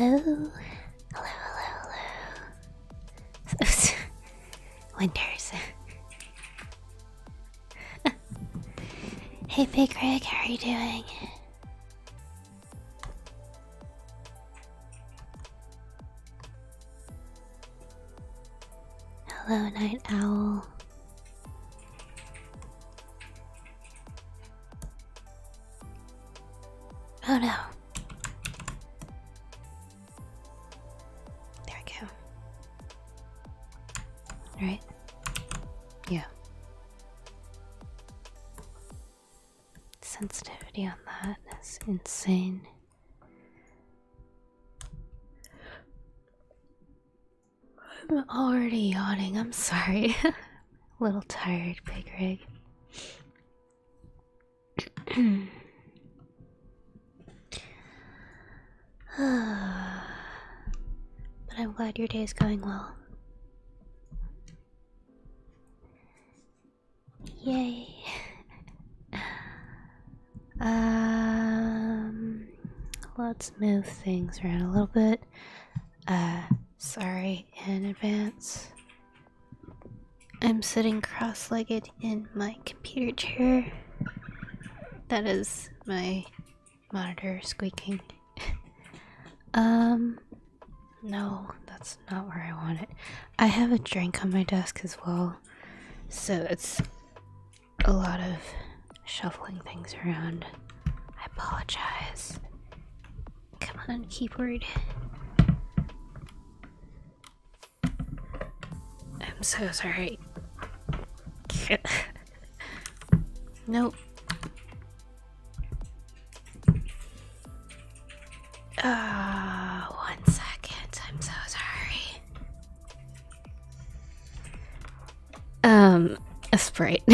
Hello. Hello. Winters. Hey, Big Rig, how are you doing? Hello, Night Owl. Oh no. There we go. Right? Yeah. Sensitivity on that is insane. I'm already yawning, I'm sorry. A little tired, Big Rig. But I'm glad your day is going well. Yay. Let's move things around a little bit. Sorry in advance. I'm sitting cross-legged in my computer chair. That is my monitor squeaking. No, that's not where I want it. I have a drink on my desk as well, so it's a lot of shuffling things around. I apologize. Come on, keyboard. I'm so sorry. Nope. One second. I'm so sorry. A Sprite.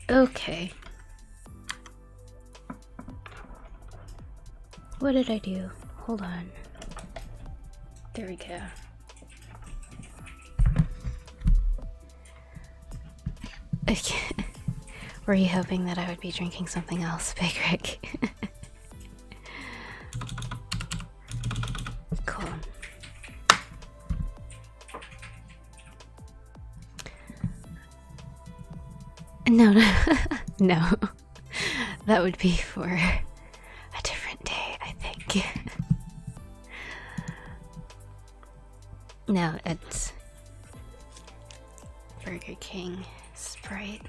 Okay. What did I do? Hold on. There we go. Okay. Were you hoping that I would be drinking something else, Big Rick? Cool. No. No. That would be for a different day, I think. No, it's Burger King Sprite.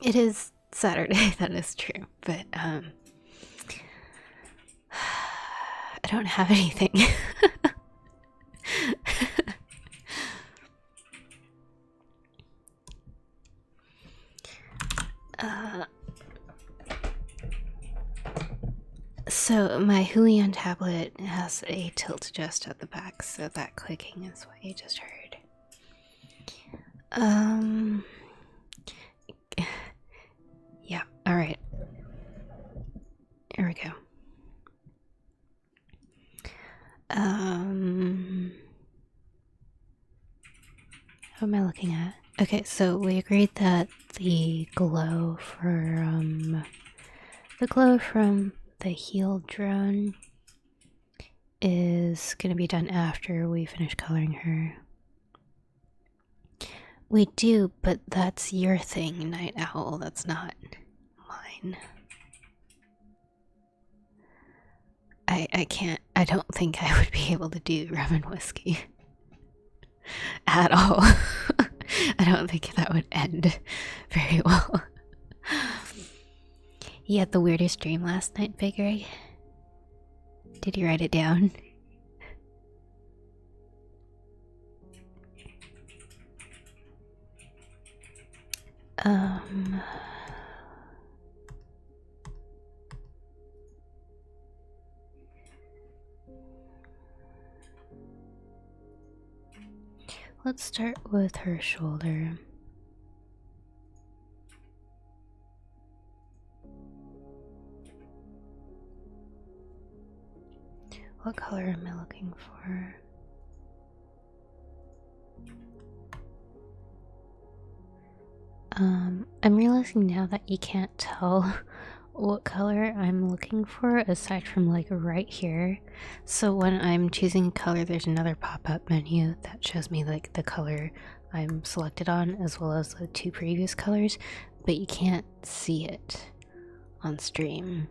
It is Saturday, that is true, but I don't have anything. So my Huion tablet has a tilt adjust at the back, so that clicking is what you just heard. Yeah, alright. Here we go. What am I looking at? Okay, so we agreed that the glow from the heal drone is gonna be done after we finish coloring her. We do, but that's your thing, Night Owl. That's not mine. I don't think I would be able to do rum and whiskey at all. I don't think that would end very well. You had the weirdest dream last night, Big Rig? Did you write it down? Let's start with her shoulder. What color am I looking for? I'm realizing now that you can't tell what color I'm looking for aside from like right here. So when I'm choosing a color, there's another pop-up menu that shows me like the color I'm selected on as well as the two previous colors, but you can't see it on stream.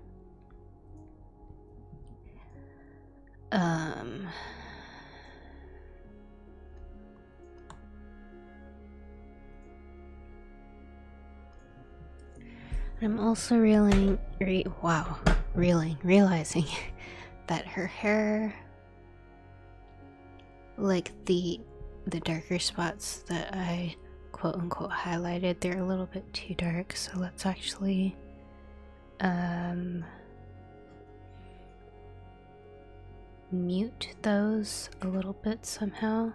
I'm also realizing that her hair, like the darker spots that I quote unquote highlighted, they're a little bit too dark. So let's actually mute those a little bit somehow.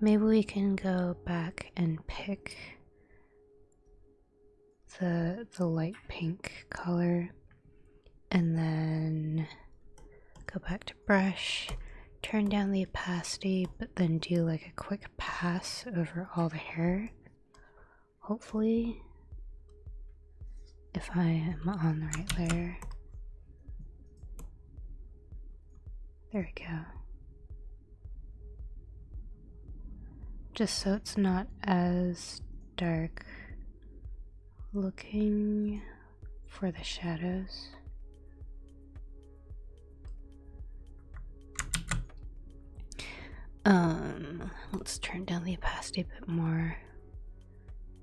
Maybe we can go back and pick the light pink color and then go back to brush, turn down the opacity, but then do like a quick pass over all the hair. Hopefully, if I am on the right layer. There we go. Just so it's not as dark looking for the shadows. Let's turn down the opacity a bit more.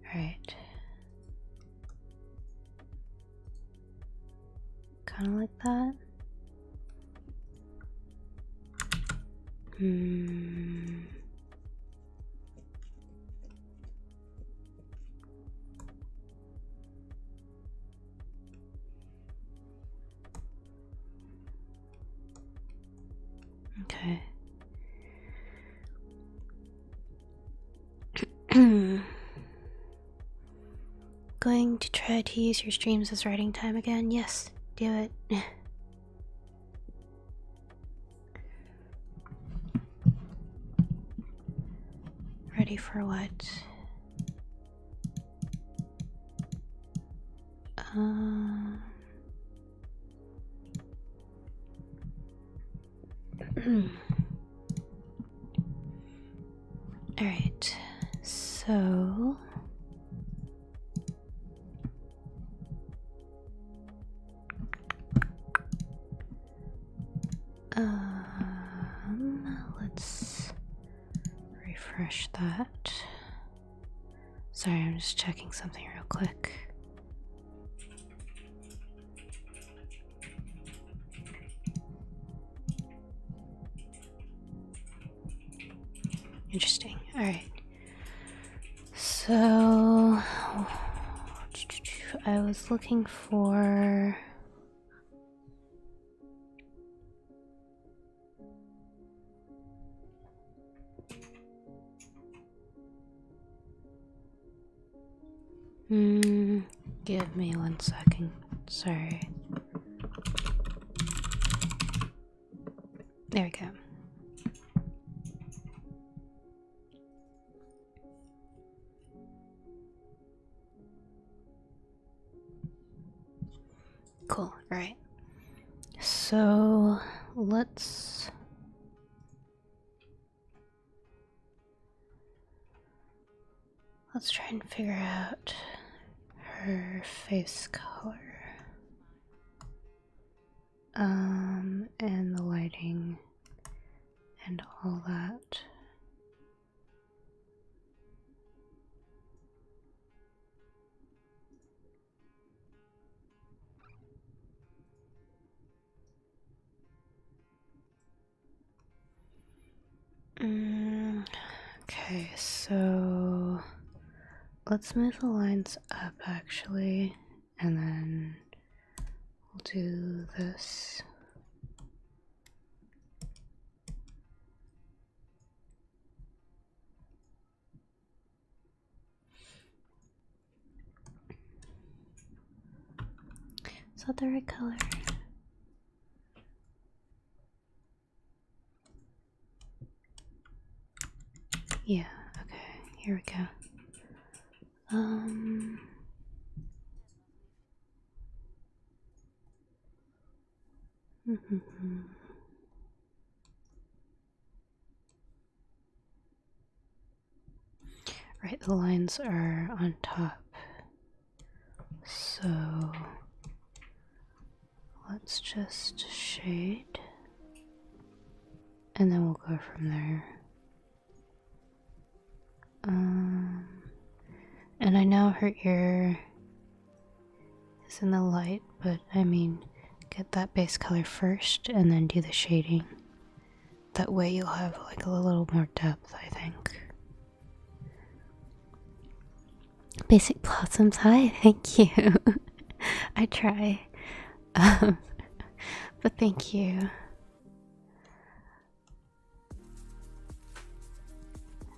Alright. Kind of like that. Okay. Going to try to use your streams as writing time again? Yes, do it. Ready for what? Alright, so let's refresh that. Sorry, I'm just checking something real quick. Interesting. Alright. So I was looking for give me 1 second. Sorry. There we go. Cool. Right. So let's try and figure out her face color. And the lighting and all that. Okay, so let's move the lines up actually, and then we'll do this. Is that the right color? Yeah, okay, here we go. Right, the lines are on top. So let's just shade. And then we'll go from there. And I know her ear is in the light, but I mean, get that base color first and then do the shading. That way you'll have like a little more depth, I think. Basic Blossoms, hi, thank you. I try. But thank you.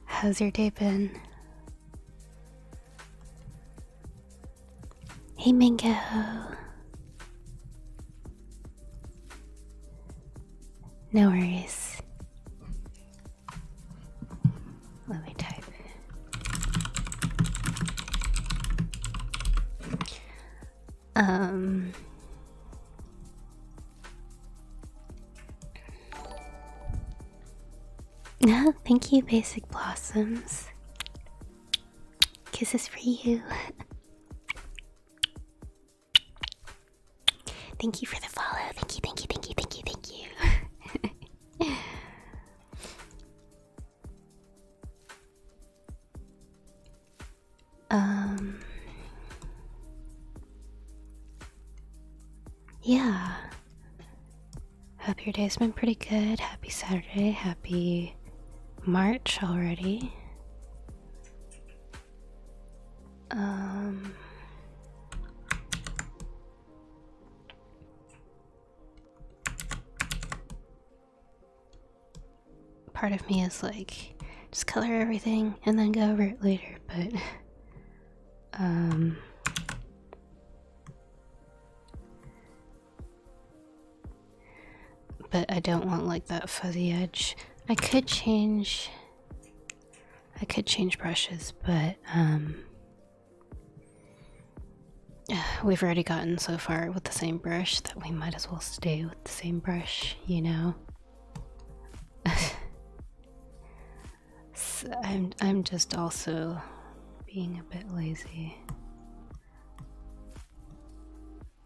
How's your day been? Hey Mango. No worries. Let me type. No, thank you, Basic Blossoms. Kisses for you. Thank you for the follow. Thank you, thank you, thank you, thank you, thank you. Yeah. Hope your day's been pretty good. Happy Saturday. Happy March already. Part of me is like, just color everything and then go over it later, but I don't want like that fuzzy edge. I could change brushes, but we've already gotten so far with the same brush that we might as well stay with the same brush, you know? So I'm just also being a bit lazy.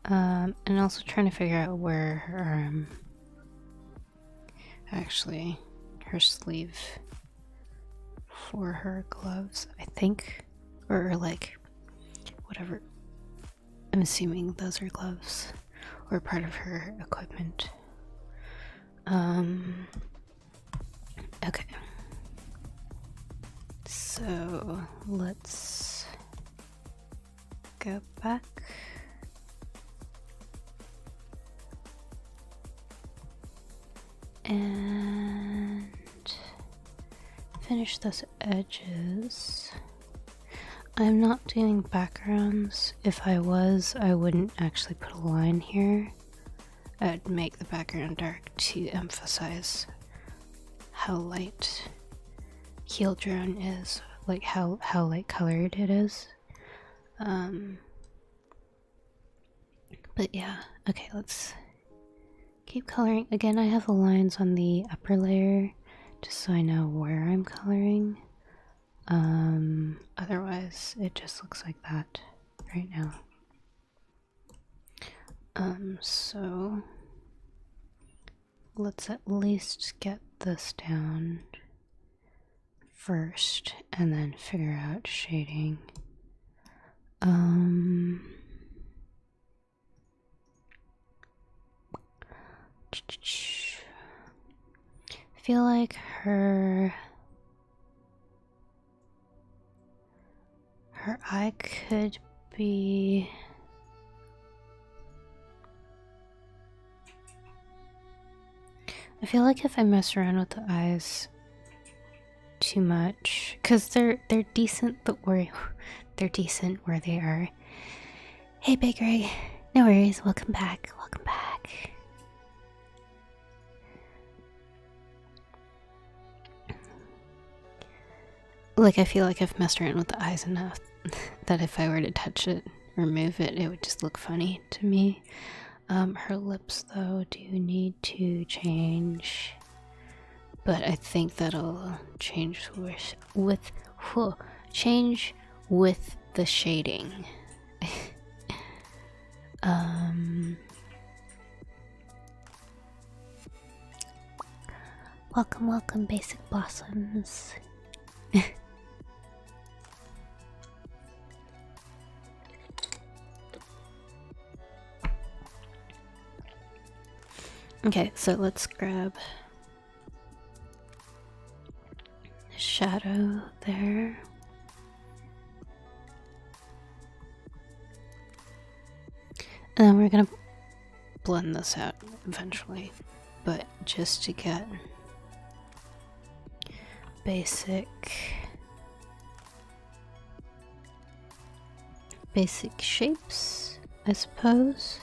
And also trying to figure out where her actually her sleeve for her gloves, I think, or like whatever. I'm assuming those are gloves or part of her equipment. Okay. So let's go back. And finish those edges. I'm not doing backgrounds. If I was, I wouldn't actually put a line here. I'd make the background dark to emphasize how light Heel Drone is, like how light colored it is. But yeah, okay, let's keep coloring. Again, I have the lines on the upper layer just so I know where I'm coloring. Otherwise it just looks like that right now. So let's at least get this down first and then figure out shading. I feel like her eye could be I feel like if I mess around with the eyes too much, because they're decent, but they're decent where they are. Hey Bakery, no worries, welcome back, welcome back. Like, I feel like I've messed around with the eyes enough that if I were to touch it or move it, it would just look funny to me. Her lips though do need to change, but I think that'll change change with the shading. Welcome, welcome, Basic Blossoms. Okay, so let's grab the shadow there. And then we're gonna blend this out eventually, but just to get basic shapes, I suppose.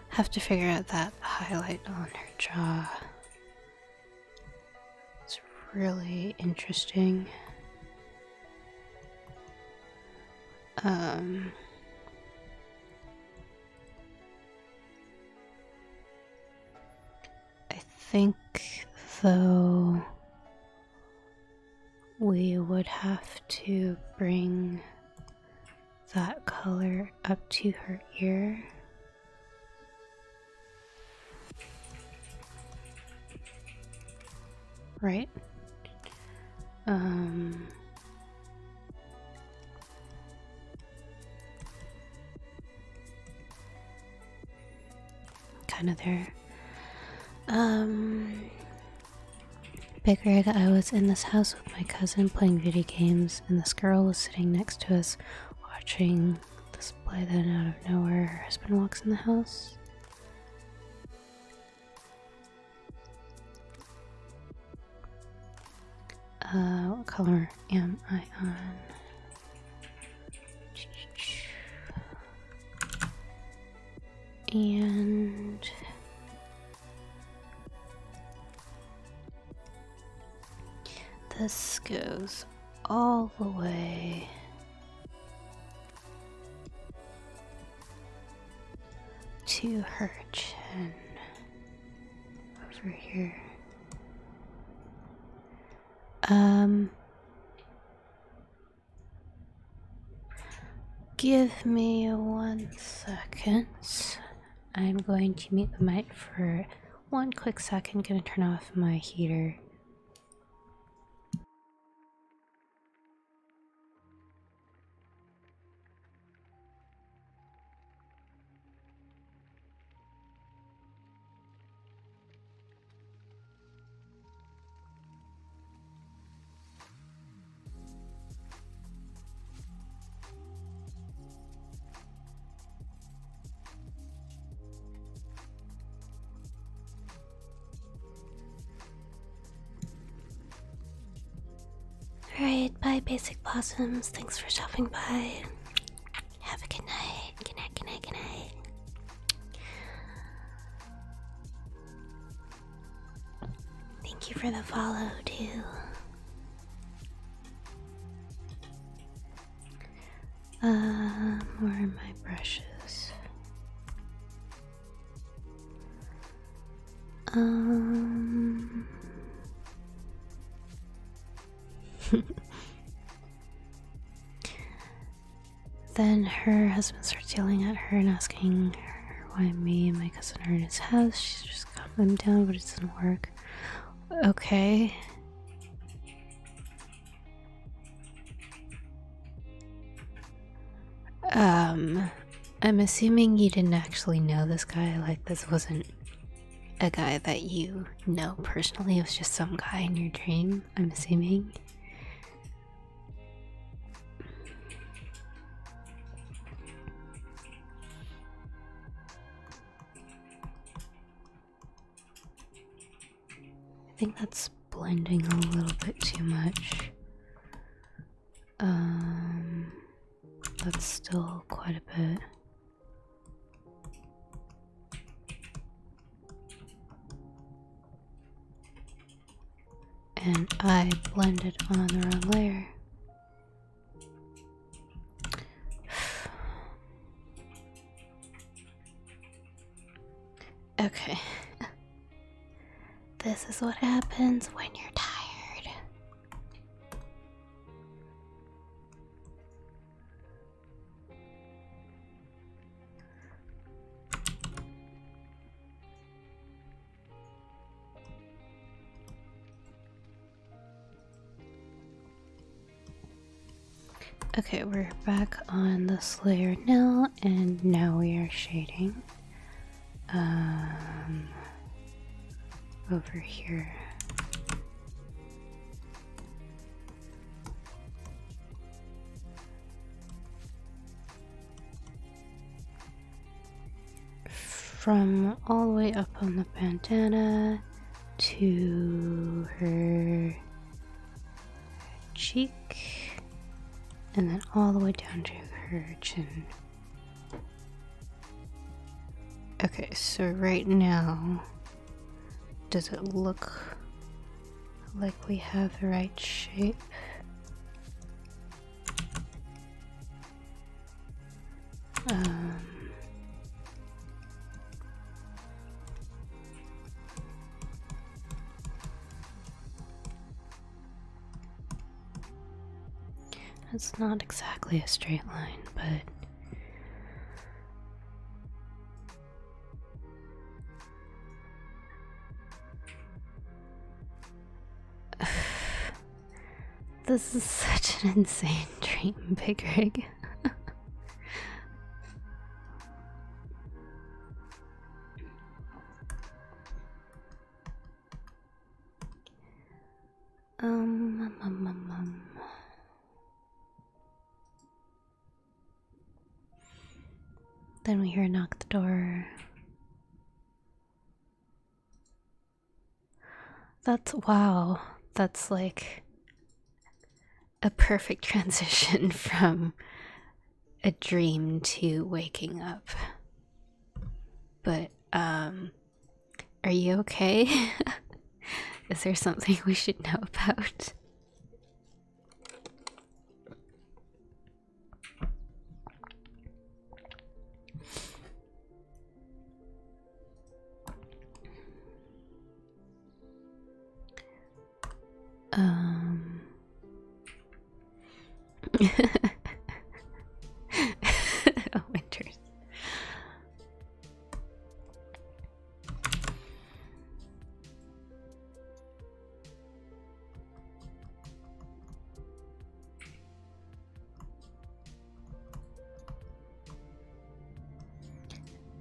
Have to figure out that highlight on her jaw. It's really interesting. I think though we would have to bring that color up to her ear. Right? Kind of there. Big I was in this house with my cousin playing video games, and this girl was sitting next to us watching this play. Then out of nowhere, her husband walks in the house. What color am I on? And this goes all the way to her chin over here. Give me 1 second. I'm going to mute the mic for 1 quick second. Gonna turn off my heater. Alright, bye Basic Blossoms. Thanks for stopping by. Have a good night. Good night, good night, good night. Thank you for the follow, too. Where are my brushes? Then her husband starts yelling at her and asking her why me and my cousin are in his house. She's just calm him down, but it doesn't work. Okay. I'm assuming you didn't actually know this guy. Like, this wasn't a guy that you know personally. It was just some guy in your dream, I'm assuming. I think that's blending a little bit too much. That's still quite a bit. And I blended on the wrong layer. Okay. This is what happens when you're tired. Okay, we're back on this layer now, and now we are shading. Over here. From all the way up on the bandana to her cheek, and then all the way down to her chin. Okay, so right now, does it look like we have the right shape? It's not exactly a straight line, but this is such an insane dream, Big Rig. Then we hear a knock at the door. Wow, that's like a perfect transition from a dream to waking up. But, are you okay? Is there something we should know about? Oh, Winters.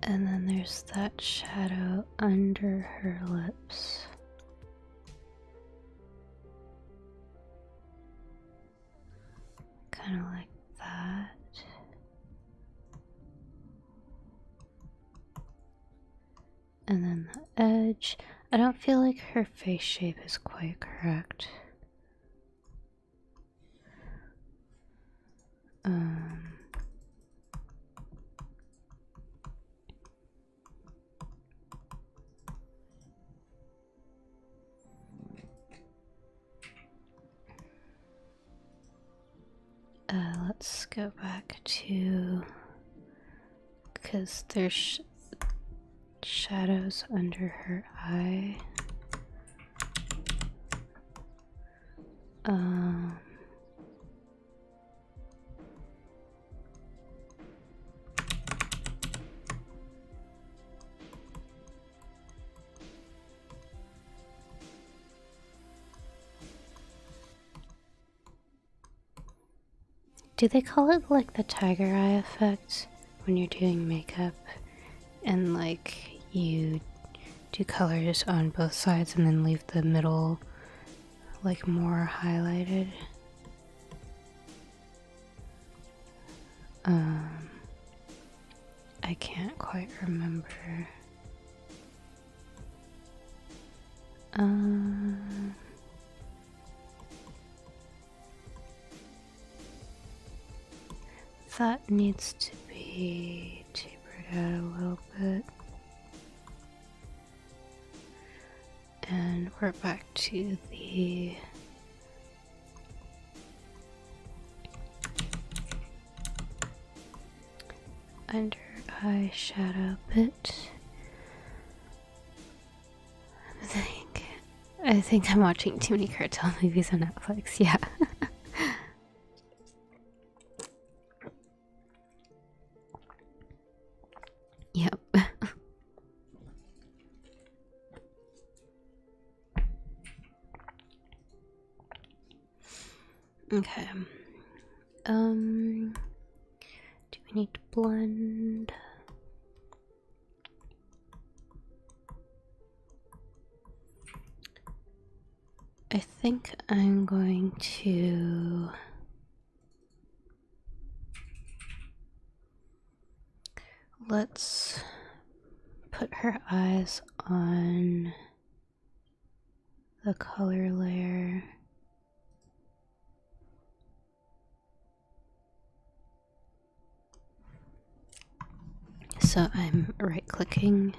And then there's that shadow under her lips. Kind of like that. And then the edge. I don't feel like her face shape is quite correct. Let's go back to, because there's shadows under her eye. Do they call it like the tiger eye effect when you're doing makeup and like you do colors on both sides and then leave the middle like more highlighted? I can't quite remember. That needs to be tapered out a little bit. And we're back to the under eye shadow bit. think I'm watching too many cartel movies on Netflix, yeah. Yep. Okay. Do we need to blend? I think I'm going to let's put her eyes on the color layer. So I'm right clicking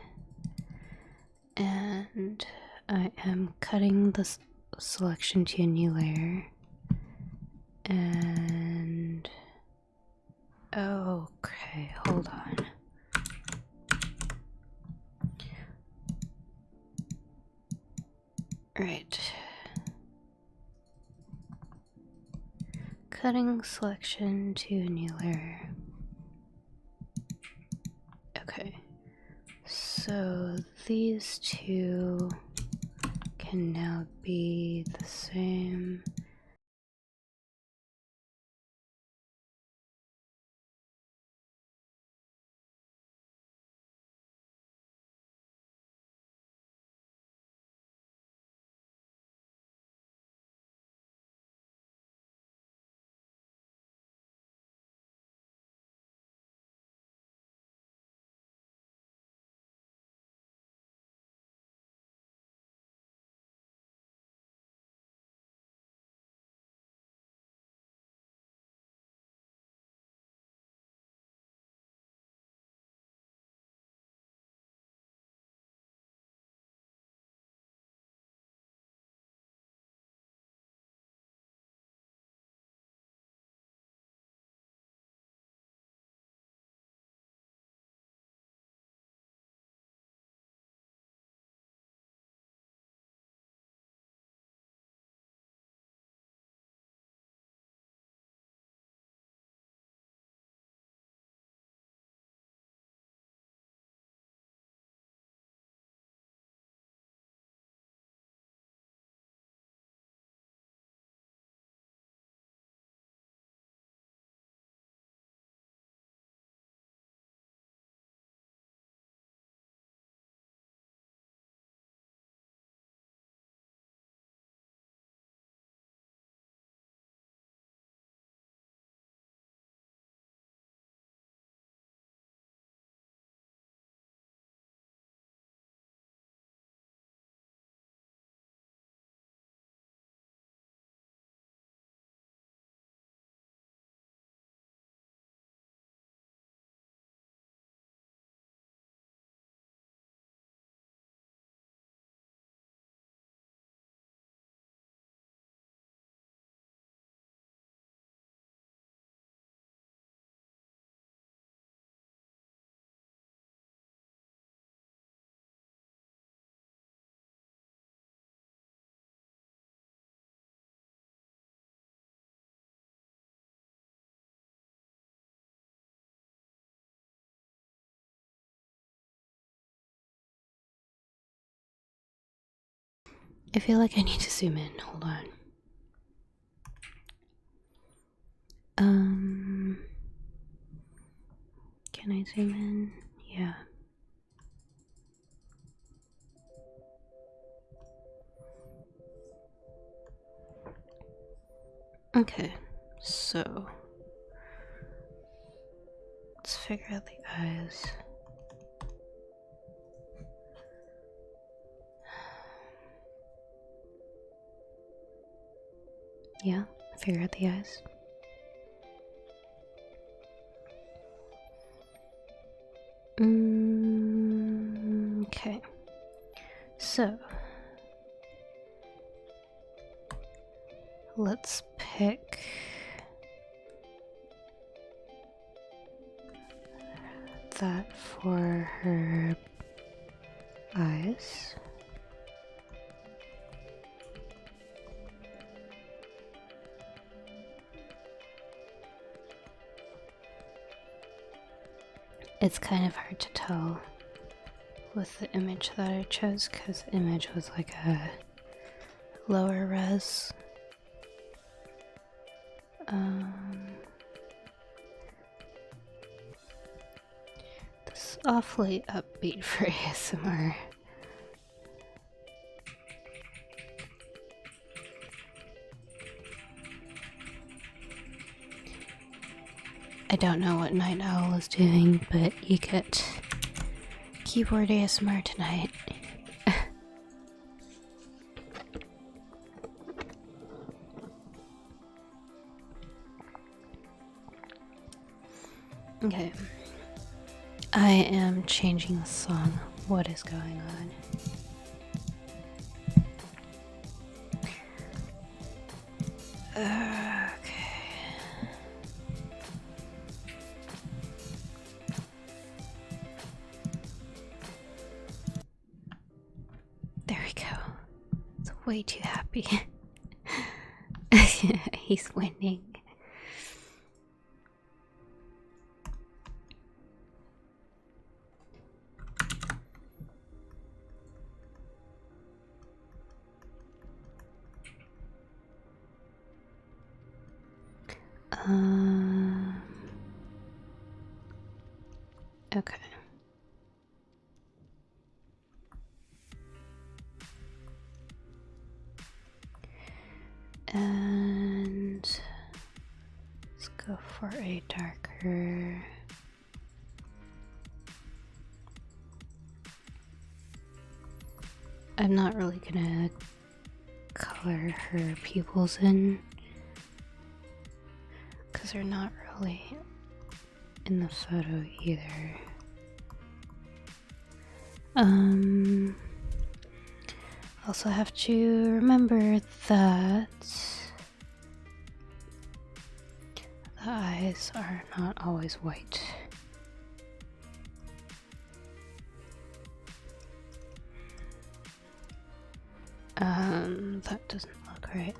and I am cutting the selection to a new layer. And okay, hold on. Right. Cutting selection to a new layer. Okay. So these two can now be the same. I feel like I need to zoom in. Hold on. Can I zoom in? Yeah. Okay, so let's figure out the eyes. Yeah, figure out the eyes. Okay, so let's pick that for her eyes. It's kind of hard to tell with the image that I chose because the image was like a lower res. This is awfully upbeat for ASMR. I don't know what Night Owl is doing, but you get keyboard ASMR tonight. Okay. I am changing the song. What is going on? Okay. There we go. It's way too happy. He's winning. Okay. And let's go for a darker. I'm not really gonna color her pupils in because they're not really in the photo either. Also have to remember that the eyes are not always white. That doesn't look right.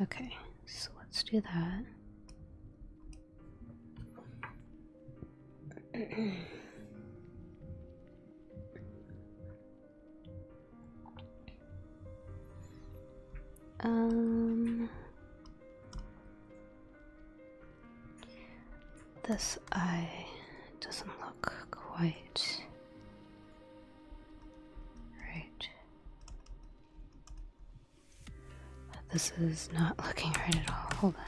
Okay, so let's do that. This eye doesn't look quite right. This is not looking right at all. Hold on.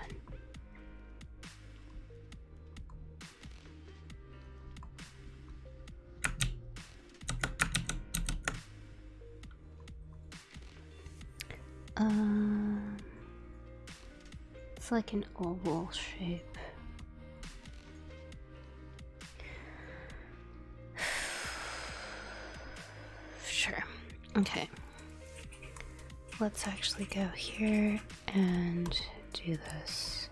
It's like an oval shape. Sure. Okay. Let's actually go here and do this.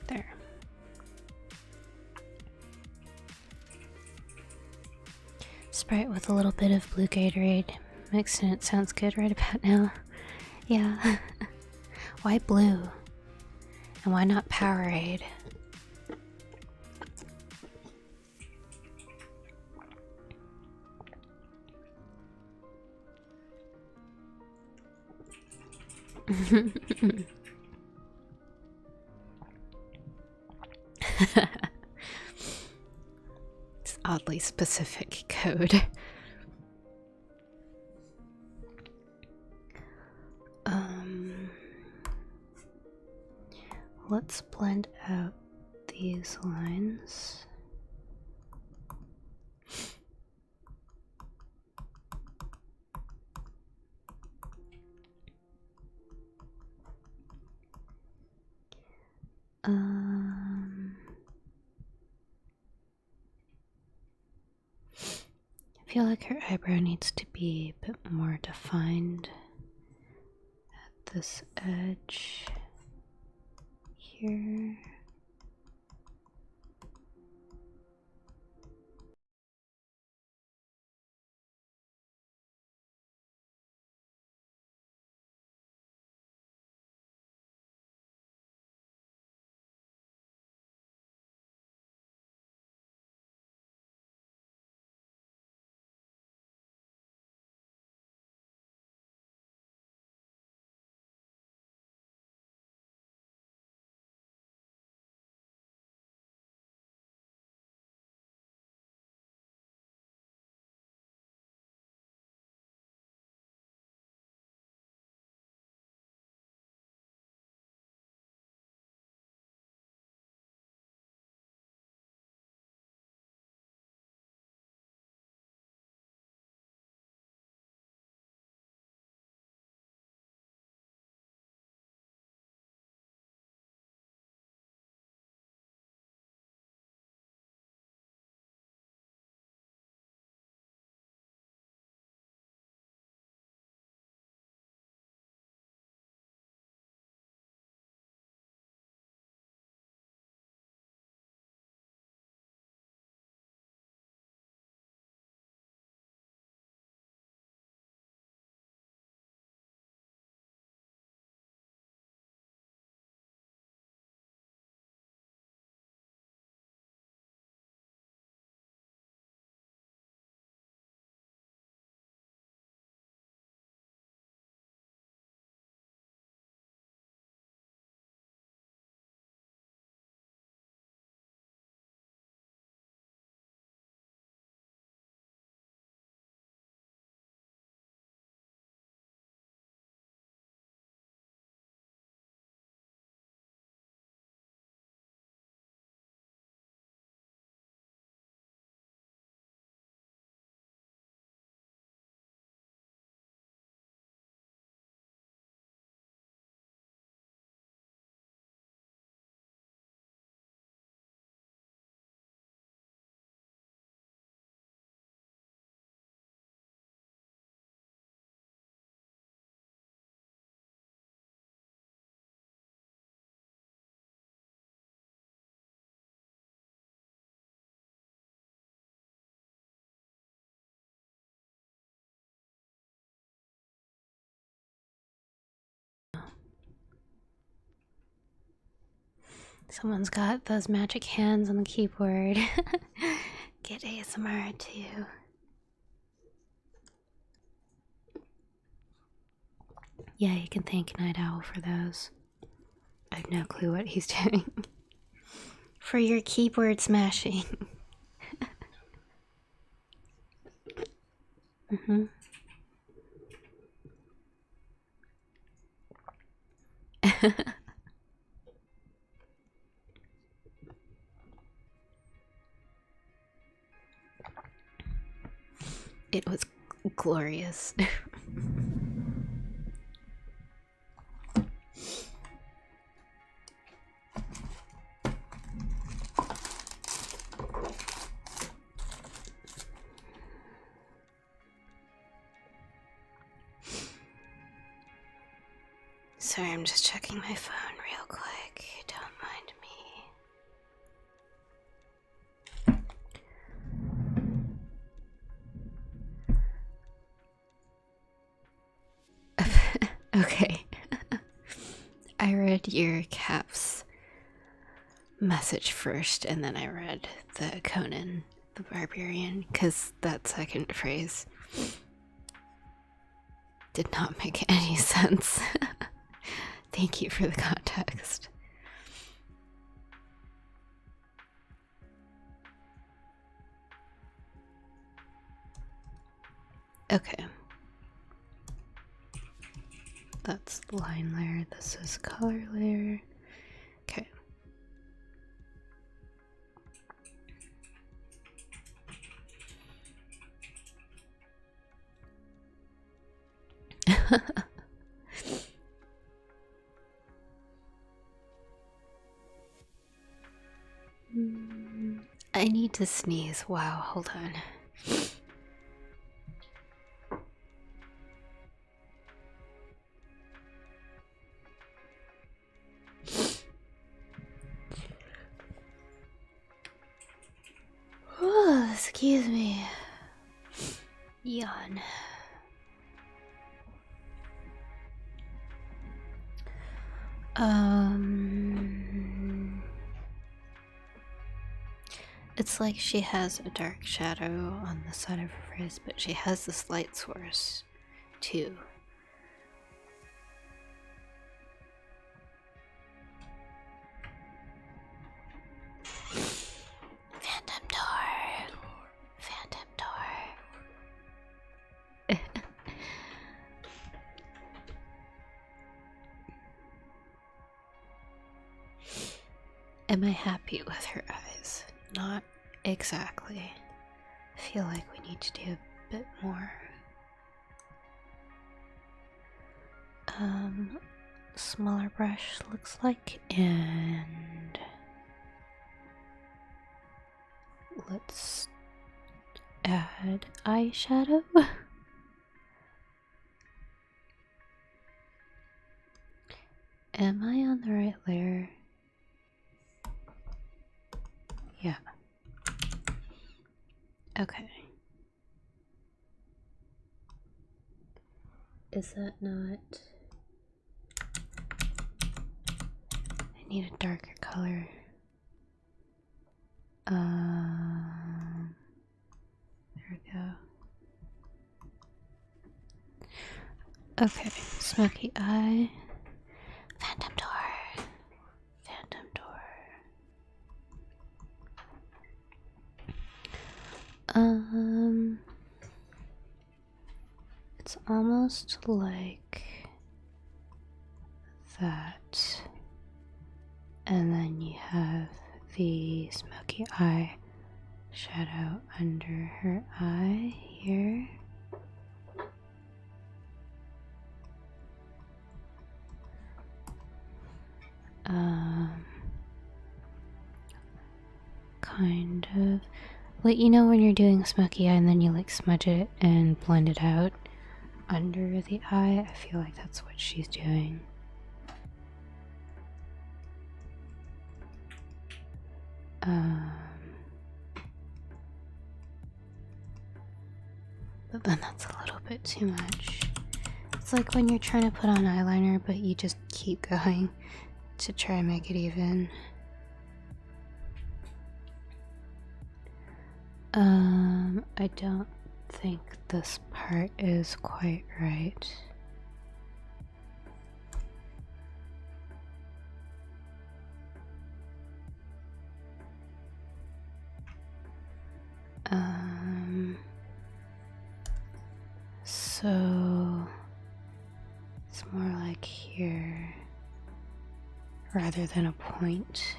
There. Sprite with a little bit of blue Gatorade mixed in. It sounds good right about now. Yeah. Why blue? And why not Powerade? It's oddly specific code. Let's blend out these lines. I feel like her eyebrow needs to be a bit more defined at this edge here. Someone's got those magic hands on the keyboard. Get ASMR too. Yeah, you can thank Night Owl for those. I have no clue what he's doing. For your keyboard smashing. Mm-hmm. It was glorious. Sorry, I'm just checking my phone real quick. Don't mind me. Okay. I read your Cap's message first, and then I read the Conan the Barbarian, because that second phrase did not make any sense. Thank you for the context. Okay. That's line layer, this is color layer. Okay. I need to sneeze. Wow, hold on. Oh, excuse me. Yawn. It's like she has a dark shadow on the side of her face, but she has this light source too. Phantom door. Phantom door. Am I happy with her eyes? Not exactly. I feel like we need to do a bit more. Smaller brush looks like, and let's add eyeshadow. Am I on the right layer? Yeah. Okay. Is that not... I need a darker color. There we go. Okay, smoky eye. Phantom door. Phantom door. It's almost like that. And then you have the smoky eye shadow under her eye here. Kind of like, you know when you're doing a smoky eye and then you like smudge it and blend it out under the eye? I feel like that's what she's doing. But then that's a little bit too much. It's like when you're trying to put on eyeliner but you just keep going to try and make it even. I don't think this part is quite right. So it's more like here rather than a point.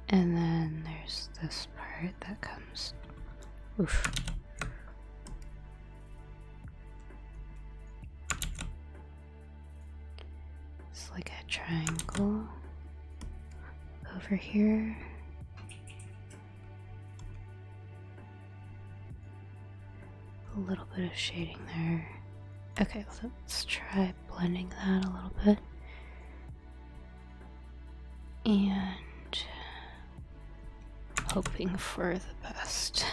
And then there's this part that comes. Oof. It's like a triangle over here. A little bit of shading there. Okay, let's try blending that a little bit. And hoping for the best.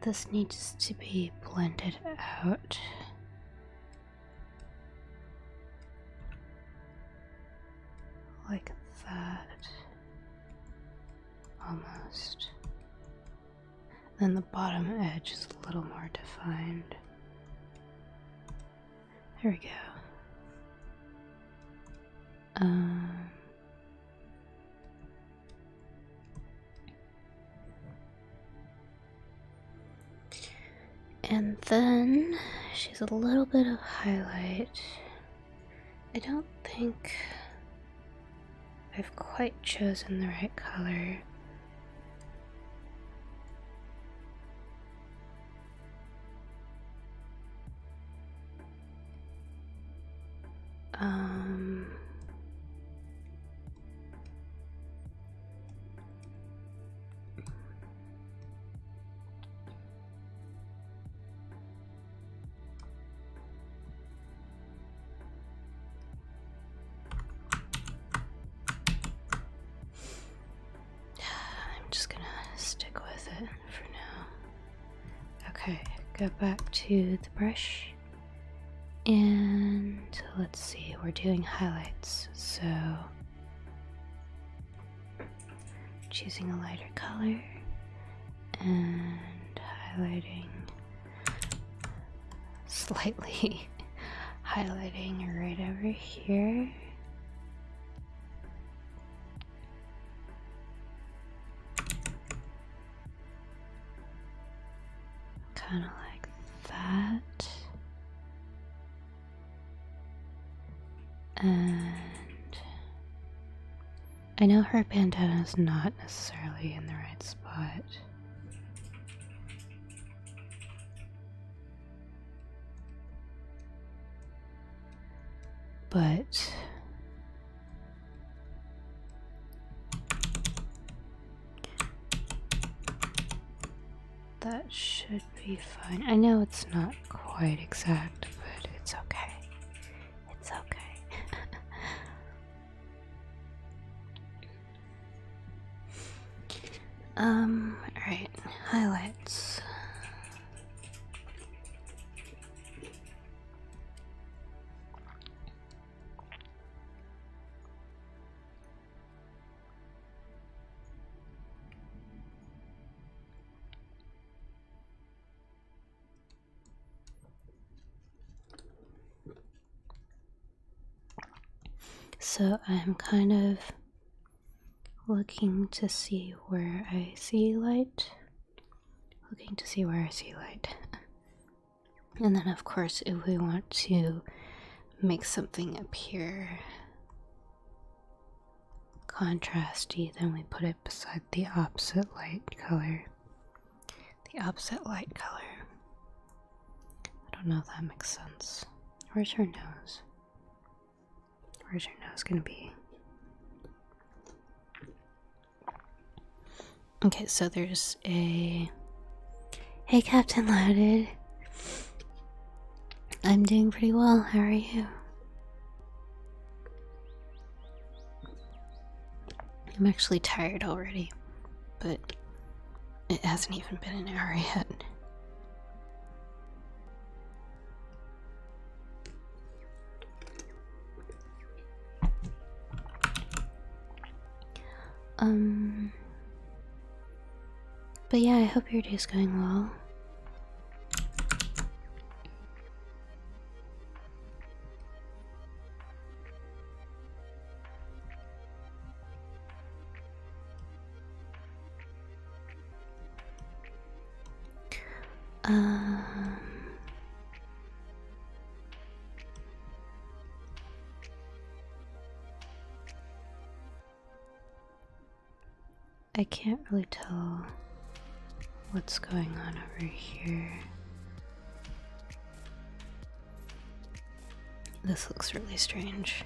This needs to be blended out. Like that. Almost. Then the bottom edge is a little more defined. There we go. And then she's a little bit of highlight. I don't think I've quite chosen the right color. I'm just gonna stick with it for now. Okay, go back to the brush. And let's see, we're doing highlights, so choosing a lighter color and highlighting slightly, highlighting right over here. Kind of like that. And I know her bandana is not necessarily in the right spot. But that should be fine. I know it's not quite exact, but it's okay. It's okay. Alright, highlights. So I'm kind of looking to see where I see light. And then of course if we want to make something appear contrasty, then we put it beside the opposite light color. I don't know if that makes sense. Where's her nose? Where's your nose gonna be? Okay, so there's a... Hey, Captain Loaded. I'm doing pretty well. How are you? I'm actually tired already. but it hasn't even been an hour yet. But yeah, I hope your day's going well. I can't really tell what's going on over here. This looks really strange.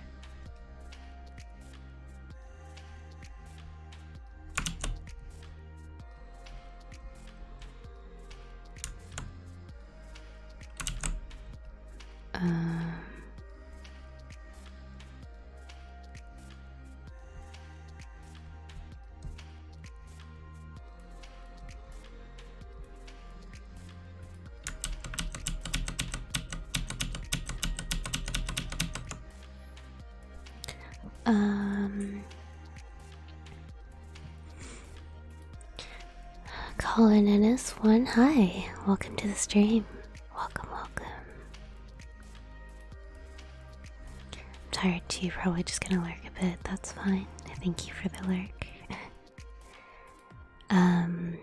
Colin NS1, hi, welcome to the stream. Welcome. I'm tired too, probably just gonna lurk a bit, that's fine. Thank you for the lurk. And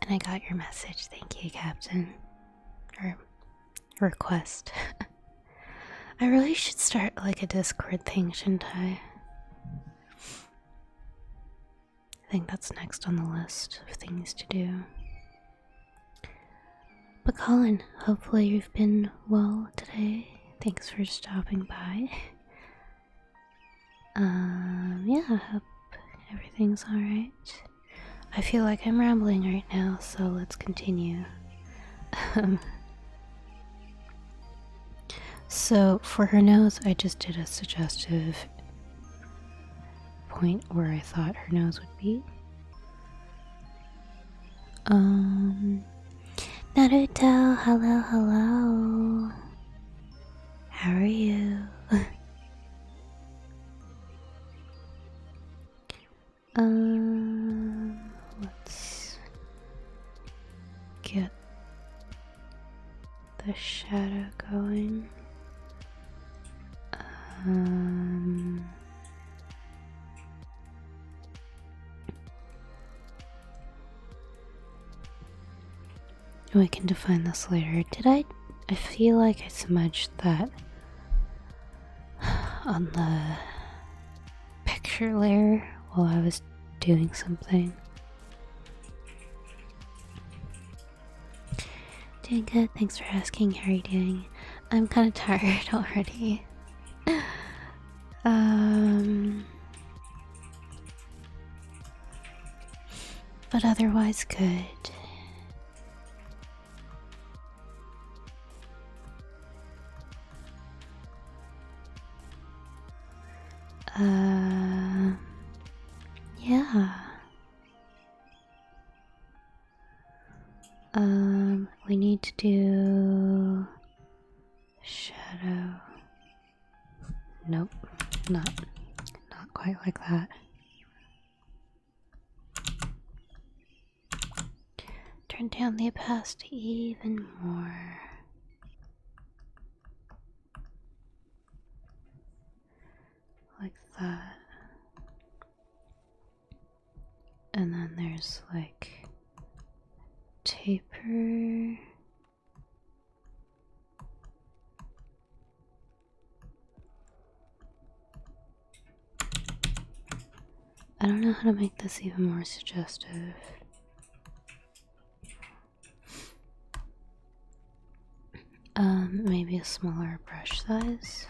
I got your message, thank you, Captain. Or request. I really should start like a Discord thing, shouldn't I? I think that's next on the list of things to do. But Colin, hopefully you've been well today. Thanks for stopping by. Yeah, I hope everything's alright. I feel like I'm rambling right now, so let's continue. So for her nose, I just did a suggestive point where I thought her nose would be. Naruto, hello. How are you? Let's get the shadow going. We can define this later. I feel like I smudged that on the picture layer while I was doing something. Doing good, thanks for asking. How are you doing? I'm kind of tired already. But otherwise good. Yeah. We need to do shadow. Nope, not quite like that. Turn down the opacity even more. Like that. And then there's like taper. I don't know how to make this even more suggestive. Maybe a smaller brush size.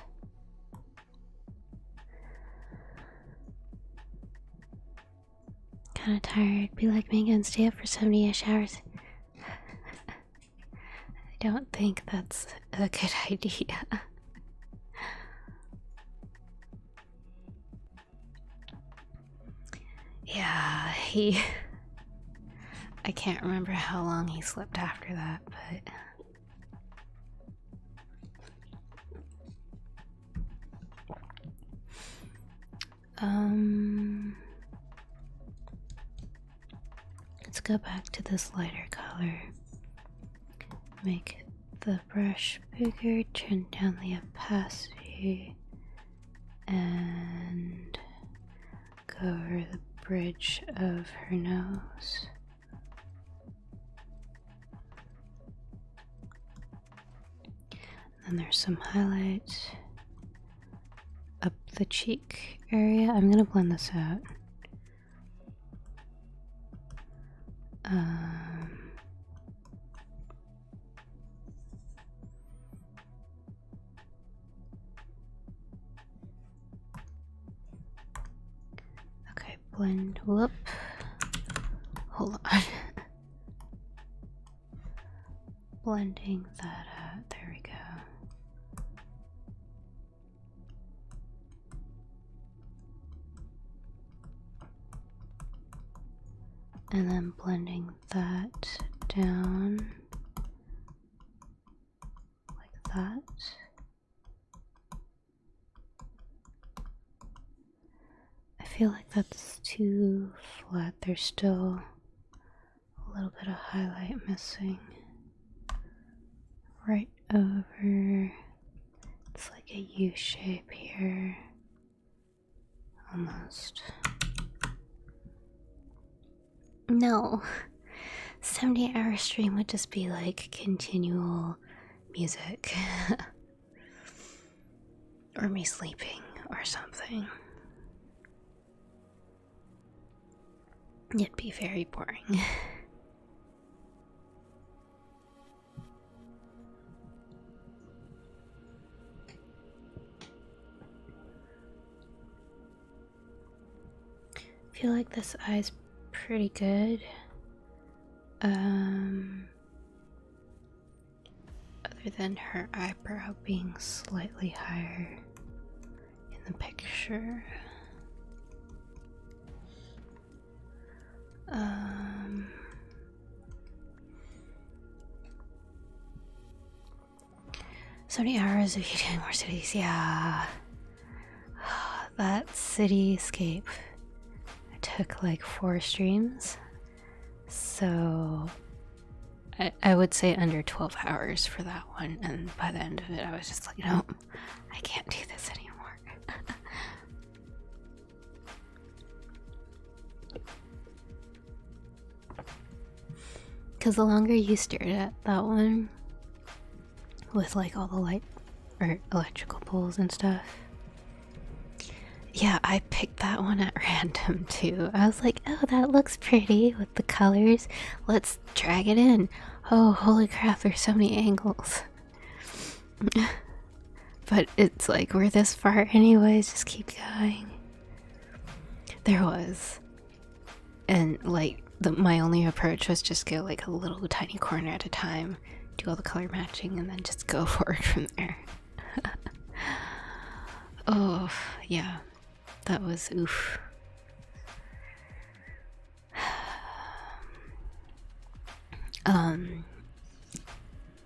Kinda tired. Be like me again, stay up for 70-ish hours. I don't think that's a good idea. Yeah, I can't remember how long he slept after that, but let's go back to this lighter color. Make the brush bigger, turn down the opacity, and go over the bridge of her nose. Then there's some highlights up the cheek area. I'm gonna blend this out. Okay, blend. Whoop. Hold on. Blending that out. There we go. And then blending that down like that. I feel like that's too flat. There's still a little bit of highlight missing. Right over, it's like a U shape here, almost. No, 70-hour stream would just be like continual music or me sleeping or something. It'd be very boring. I feel like this eye's pretty good. Other than her eyebrow being slightly higher in the picture. So many hours of you doing more cities, yeah. That cityscape. I took like 4 streams. So I would say under 12 hours for that one, and by the end of it I was just like, no, I can't do this anymore. Because the longer you stared at that one with like all the light or electrical poles and stuff, yeah, I picked that one at random too. I was like, oh, that looks pretty with the colors. Let's drag it in. Oh, holy crap, there's so many angles. But it's like, we're this far anyways, just keep going. There was. And like, my only approach was just go like a little tiny corner at a time, do all the color matching, and then just go forward from there. Oh, yeah. That was oof.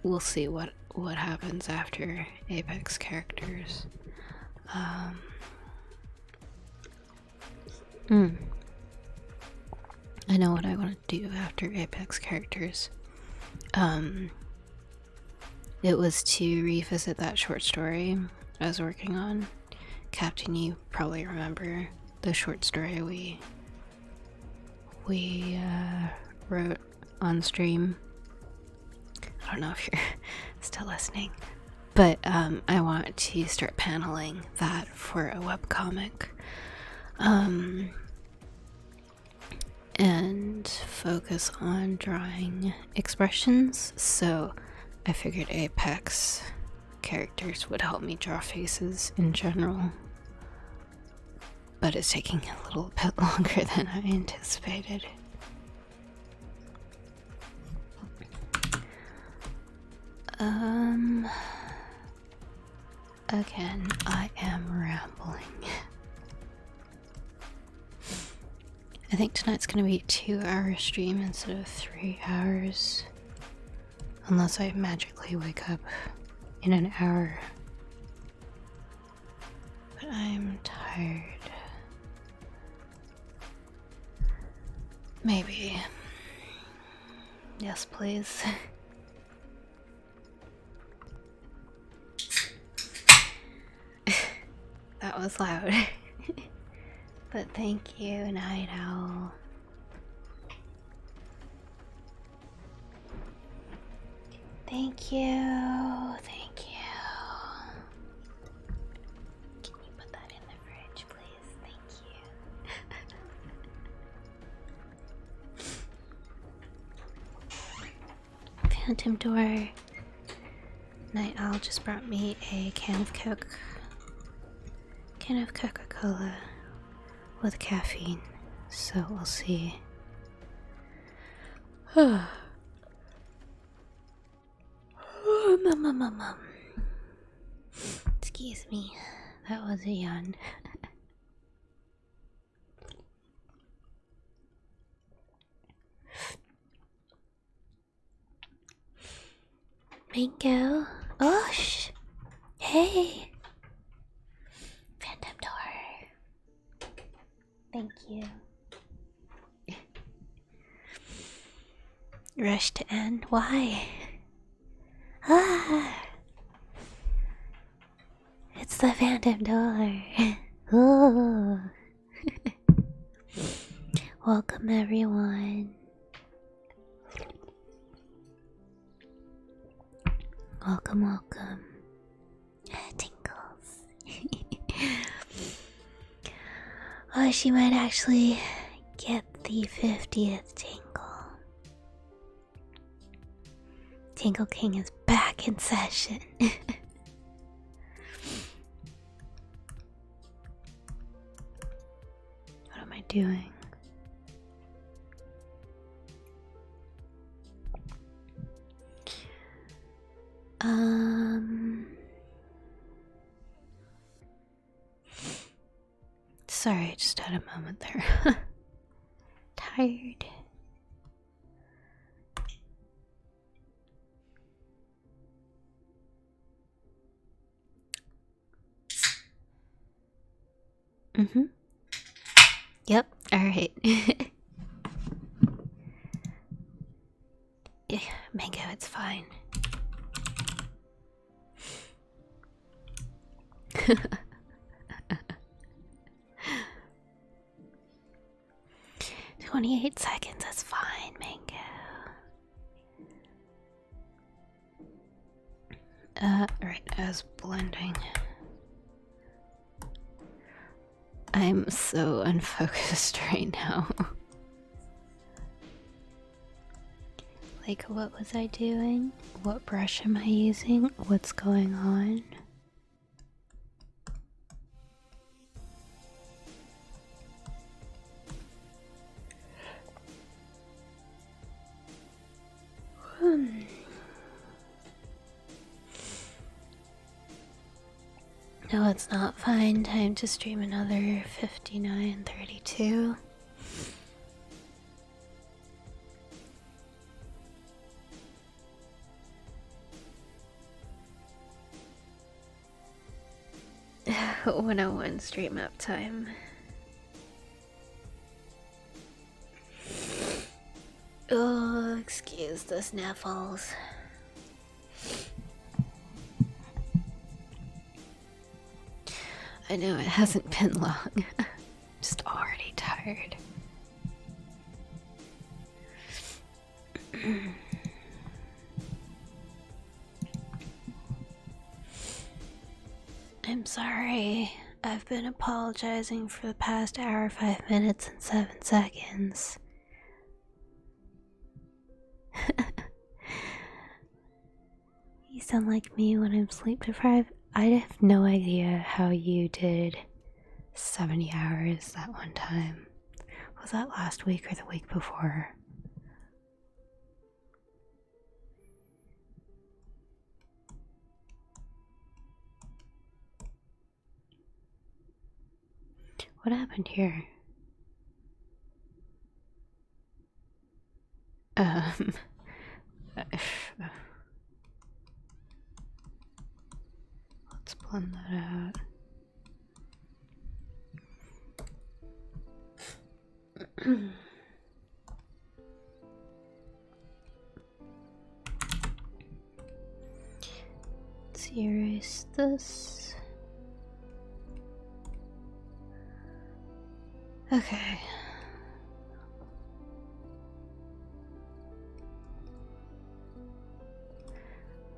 We'll see what happens after Apex characters. I know what I want to do after Apex characters. It was to revisit that short story I was working on. Captain, you probably remember the short story we wrote on stream. I don't know if you're still listening, but I want to start paneling that for a webcomic, and focus on drawing expressions. So I figured Apex characters would help me draw faces in general, but it's taking a little bit longer than I anticipated. Again, I am rambling. I think tonight's gonna be a 2-hour stream instead of 3 hours. Unless I magically wake up in an hour. But I'm tired. Maybe. Yes, please. That was loud. But thank you, Night Owl. Thank you. Thank you. Can you put that in the fridge, please? Thank you. Phantom Door. Night Owl just brought me a can of Coca-Cola with caffeine, so we'll see. Excuse me, that was a yawn. Mango. Oh, hey. Phantom Door. Thank you. Rush to end? Why? Ah! It's the Phantom Door. Ooh. Welcome, everyone. Welcome, welcome. Tingles. Oh, she might actually get the 50th tingle. Tingle King is back in session. What am I doing? Sorry, I just had a moment there. Tired. Yep, alright. Yeah, Mango, it's fine. 28 seconds, that's fine, Mango. Right, as blending. I'm so unfocused right now. Like, what was I doing? What brush am I using? What's going on? No, it's not fine. Time to stream another 59:32. When I want stream up time. Oh, excuse the sniffles. I know it hasn't been long. Just already tired. I'm sorry. I've been apologizing for the past hour, 5 minutes, and 7 seconds. You sound like me when I'm sleep deprived. I have no idea how you did 70 hours that one time. Was that last week or the week before? What happened here? Um, let's blend that out. Let's erase this. Okay.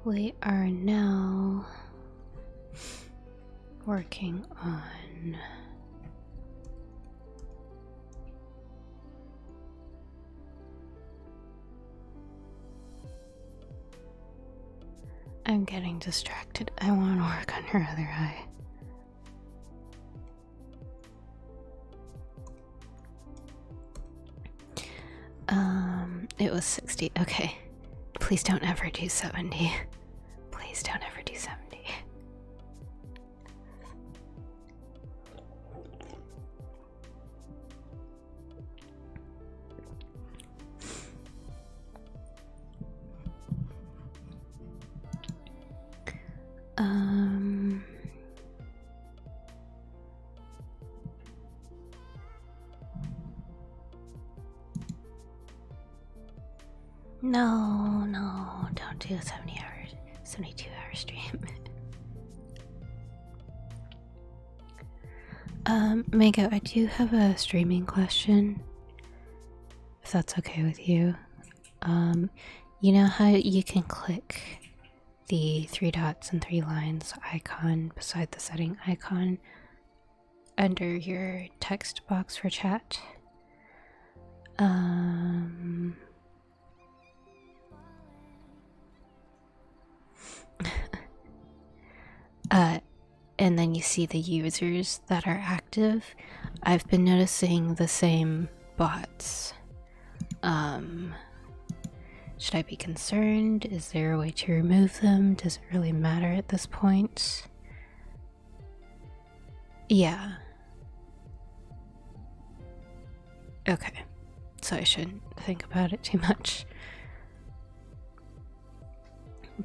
We are now working on I'm getting distracted. I want to work on her other eye. It was 60. Okay. Please don't ever do 70. Please don't ever do 70. No, don't do a 72-hour stream. Mango, I do have a streaming question, if that's okay with you. You know how you can click the 3 dots and 3 lines icon beside the setting icon under your text box for chat? And then you see the users that are active. I've been noticing the same bots. Should I be concerned? Is there a way to remove them? Does it really matter at this point? Yeah. Okay. So I shouldn't think about it too much.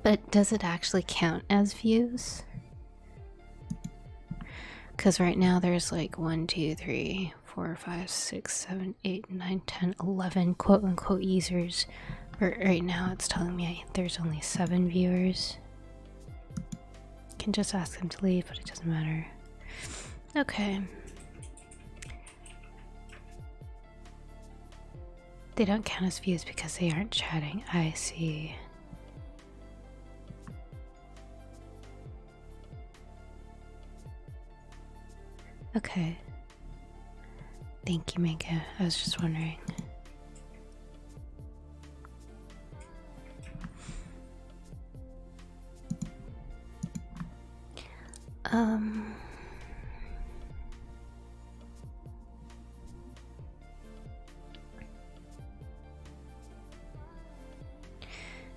But does it actually count as views? Because right now there's like 1, 2, 3, 4, 5, 6, 7, 8, 9, 10, 11 quote-unquote users. But right now it's telling me there's only 7 viewers. I can just ask them to leave, but it doesn't matter. Okay. They don't count as views because they aren't chatting. I see. Okay. Thank you, Mika. I was just wondering.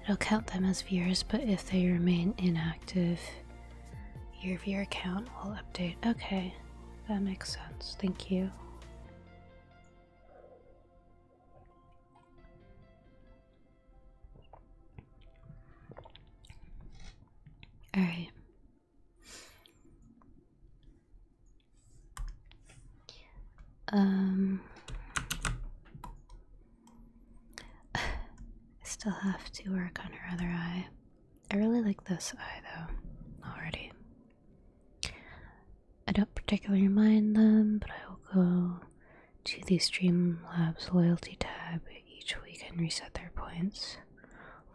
It'll count them as viewers, but if they remain inactive, your viewer count will update. Okay, that makes sense. Thank you. All right. I still have to work on her other eye. I really like this eye though, already. I don't particularly mind them, but I will go to the Streamlabs loyalty tab each week and reset their points.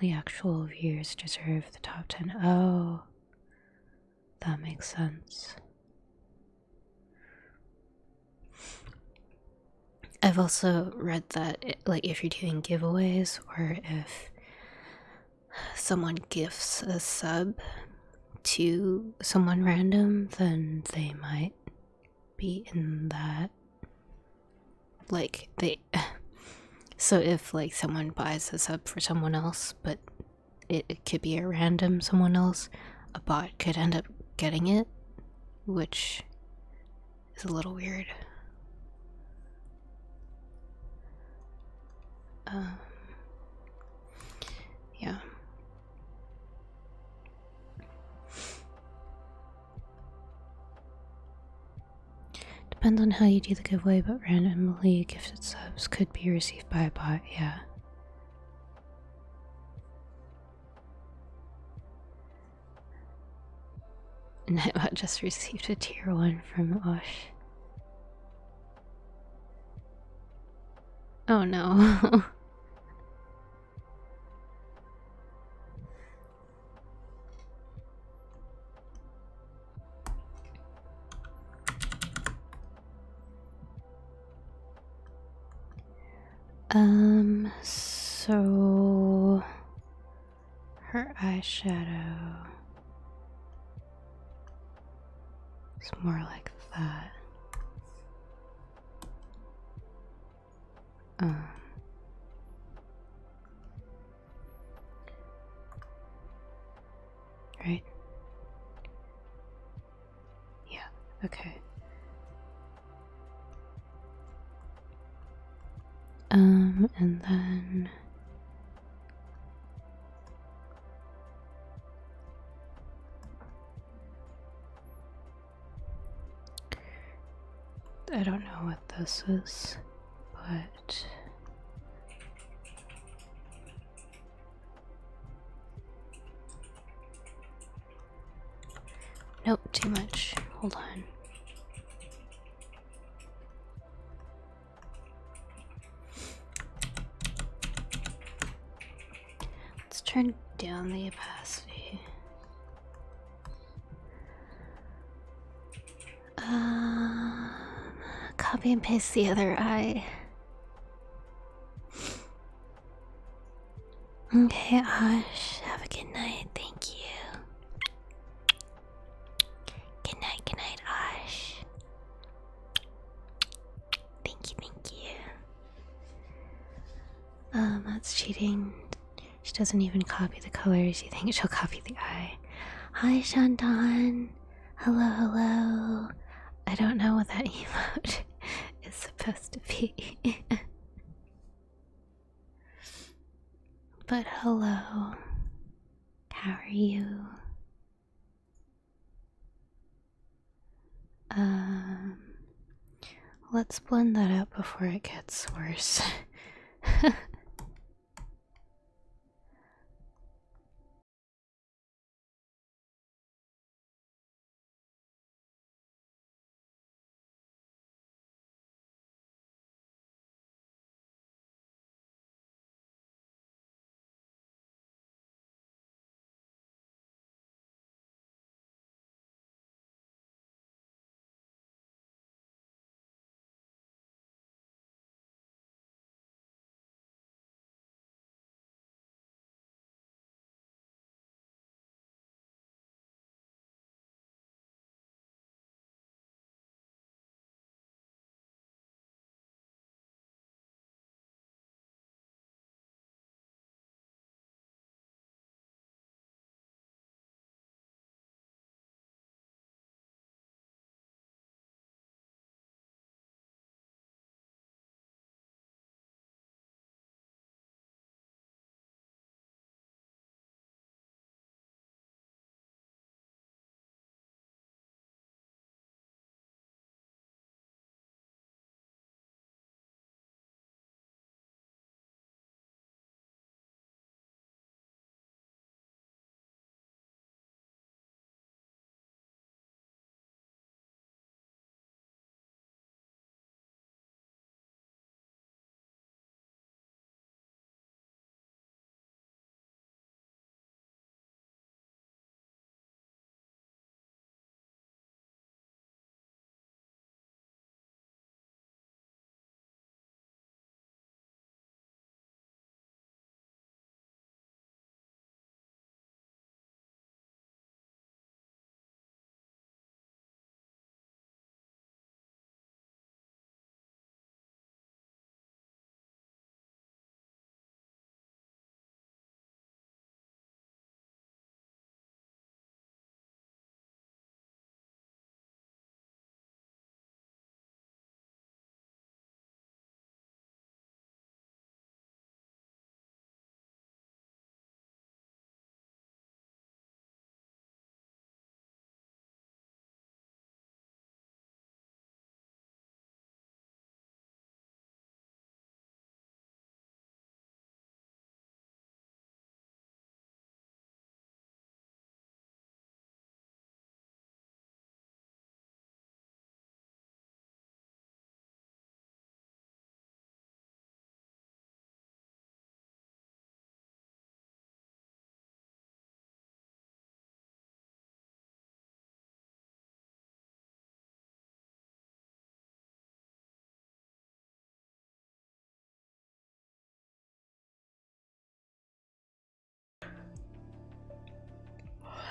Only actual viewers deserve the top 10. Oh, that makes sense. I've also read that like if you're doing giveaways or if someone gifts a sub to someone random, then they might be in that. Like so if like someone buys a sub for someone else, but it could be a random someone else, a bot could end up getting it, which is a little weird. Yeah. Depends on how you do the giveaway, but randomly gifted subs could be received by a bot, yeah. Nightbot just received a tier 1 from Osh. Oh no. So her eyeshadow is more like that. Right? Yeah, okay. And then I don't know what this is, but nope, too much. Hold on. Let's turn down the opacity. Copy and paste the other eye. Okay, Ash, have a good night. Thank you. Good night, Ash. Thank you. That's cheating. She doesn't even copy the colors. You think she'll copy the eye? Hi, Shantan. Hello. I don't know what that emote is supposed to be. But hello. How are you? Let's blend that out before it gets worse.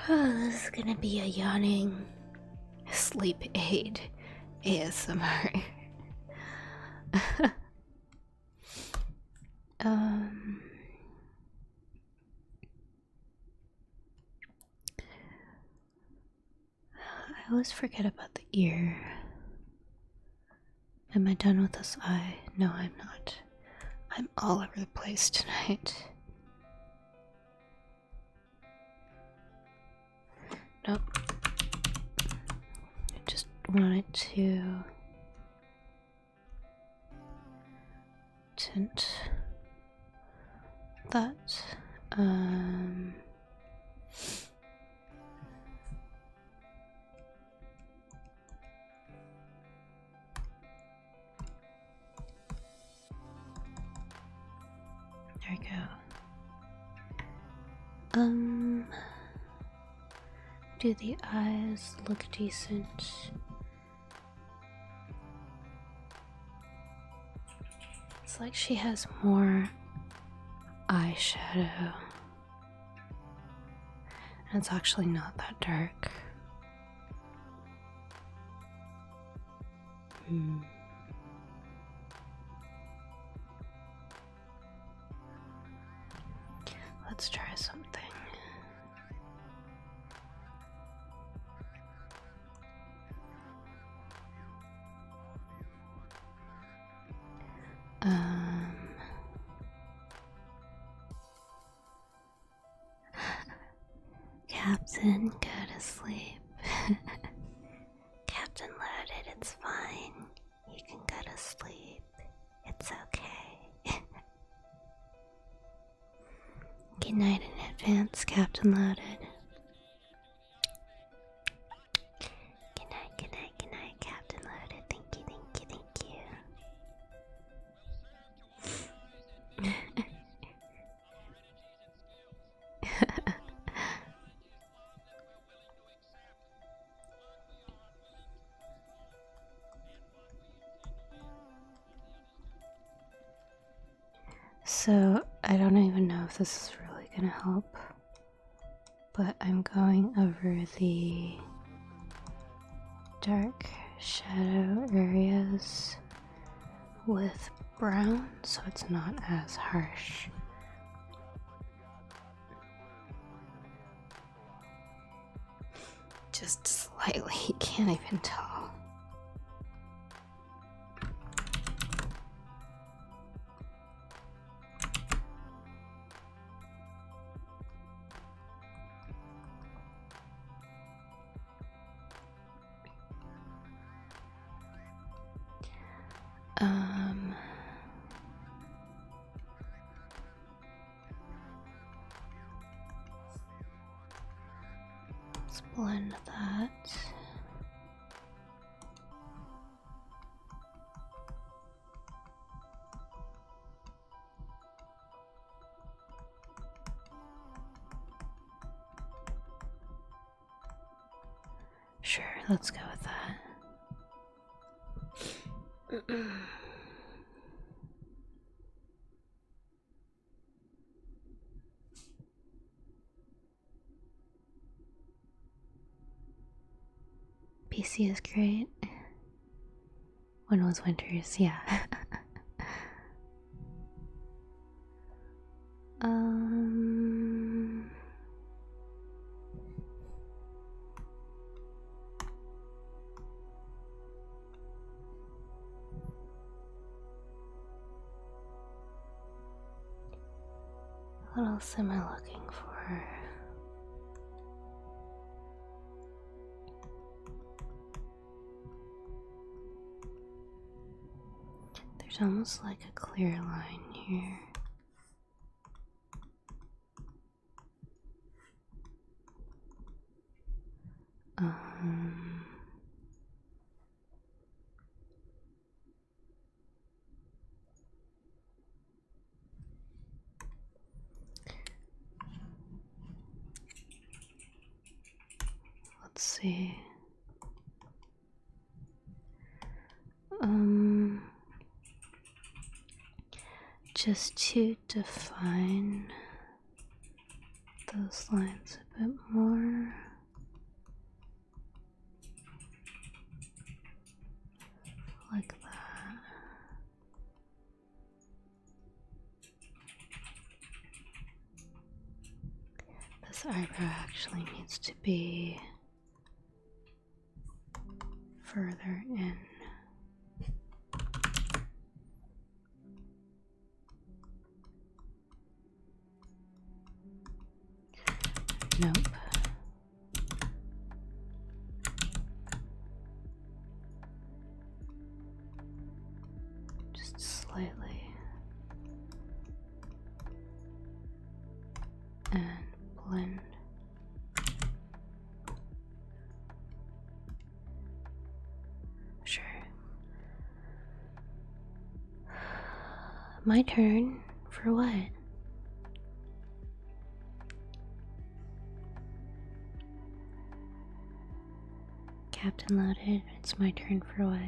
Oh, this is gonna be a yawning sleep aid ASMR. I always forget about the ear. Am I done with this eye? No, I'm not. I'm all over the place tonight. Nope. I just wanted to tint that. There we go. Do the eyes look decent? It's like she has more eyeshadow. And it's actually not that dark. Let's try something. Captain, go to sleep. Captain Loaded, it's fine. You can go to sleep. It's okay. Good night in advance, Captain Loaded. Good night, Captain Loaded. Thank you. So, I don't even know if this is really gonna help, but I'm going over the dark shadow areas with brown so it's not as harsh. Just slightly, you can't even tell. Let's blend that. Sure, let's go with that. PC is great. When was Winters? Yeah. What else am I looking for? There's almost like a clear line here. Let's see. Just to define those lines a bit more. Like that. This eyebrow actually needs to be further in. Nope. Just slightly. And blend. Sure. My turn? For what? Captain loaded. It's my turn for what?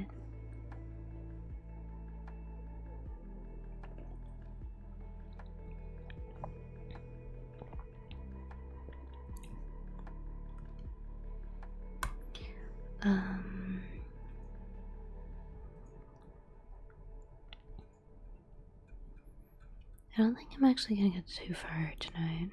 I don't think I'm actually gonna get too far tonight.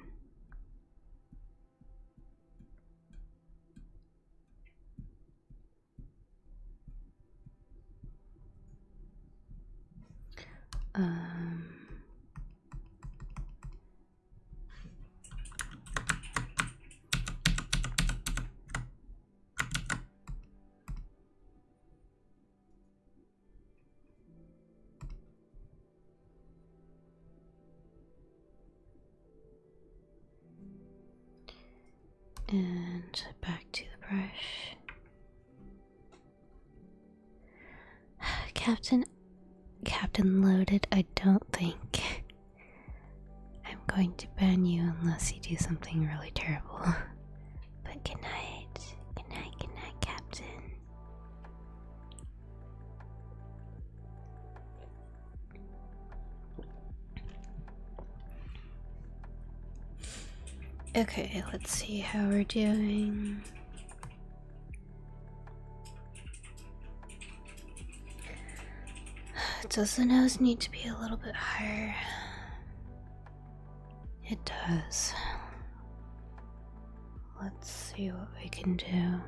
And back to the brush. Captain loaded, I don't think I'm going to ban you unless you do something really terrible. But good night. Good night, Captain. Okay, let's see how we're doing. Does the nose need to be a little bit higher? It does. Let's see what we can do.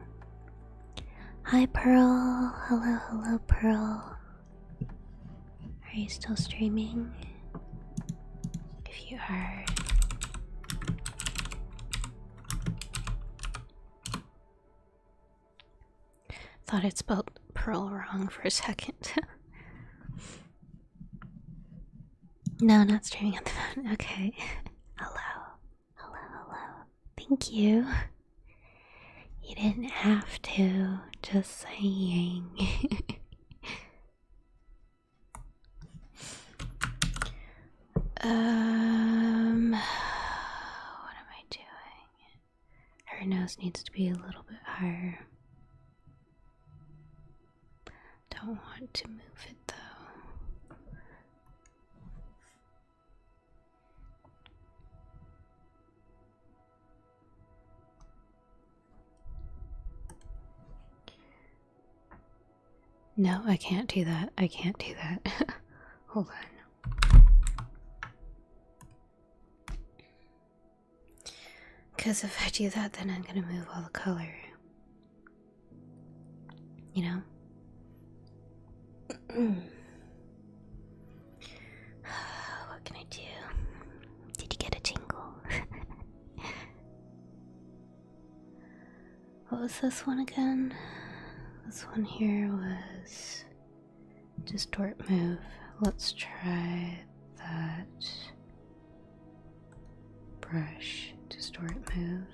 Hi, Pearl. Hello, Pearl. Are you still streaming? If you are, thought it spelled Pearl wrong for a second. No, not streaming on the phone. Okay. Hello. Thank you. You didn't have to. Just saying. What am I doing? Her nose needs to be a little bit higher. Don't want to move it though. No, I can't do that. Hold on. Because if I do that, then I'm gonna move all the color. You know? What can I do? Did you get a tingle? What was this one again? This one here was distort move. Let's try that. Brush, distort move.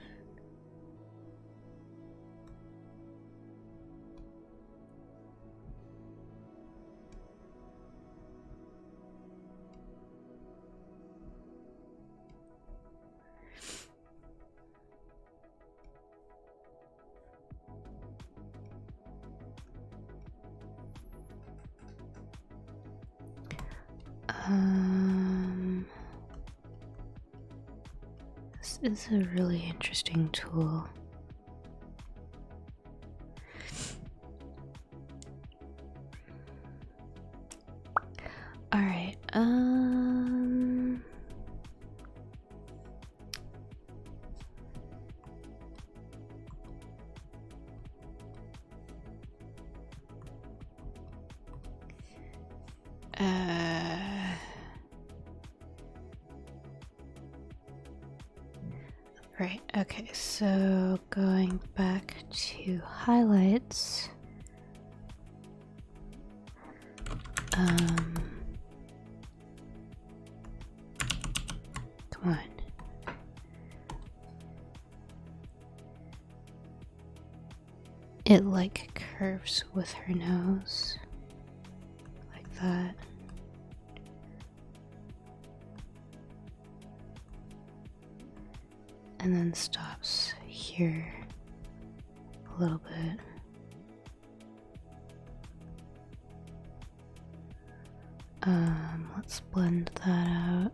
is a really interesting tool. All right. Right, okay, so going back to highlights. Come on. It like curves with her nose. Like that. And then stops here a little bit. Let's blend that out.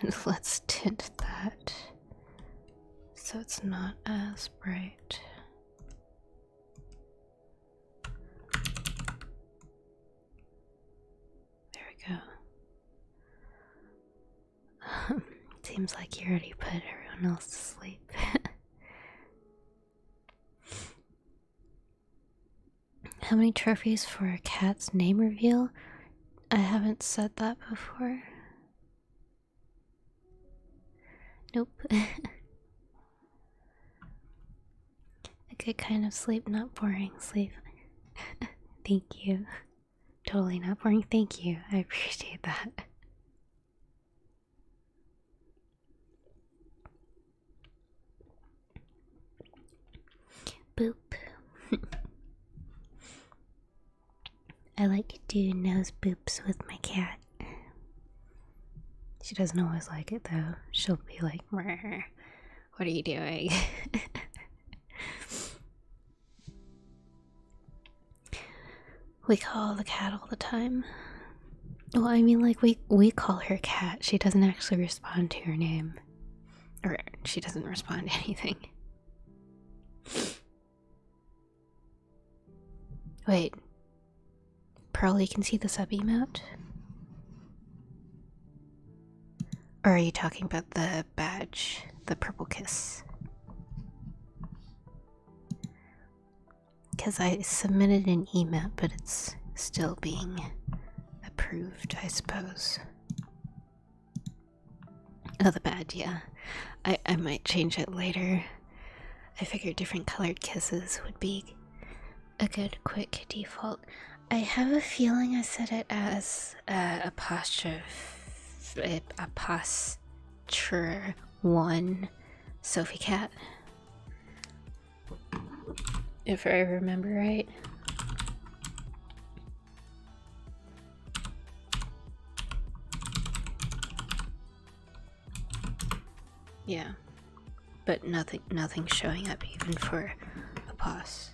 And let's tint that so it's not as bright. There we go. Seems like you already put everyone else to sleep. How many trophies for a cat's name reveal? I haven't said that before. Nope. A good kind of sleep, not boring sleep. Thank you. Totally not boring. Thank you. I appreciate that. Boop. I like to do nose boops with my cat. She doesn't always like it though. She'll be like, what are you doing? We call the cat all the time. Well, I mean, like, we call her cat. She doesn't actually respond to your name. Or she doesn't respond to anything. Wait. Pearl, you can see the sub emote? Or are you talking about the badge? The purple kiss? Because I submitted an emote, but it's still being approved, I suppose. Oh, the badge, yeah. I might change it later. I figured different colored kisses would be a good quick default. I have a feeling I said it as apostrophe 1 Sophie Cat. If I remember right. Yeah. But nothing showing up even for a pause.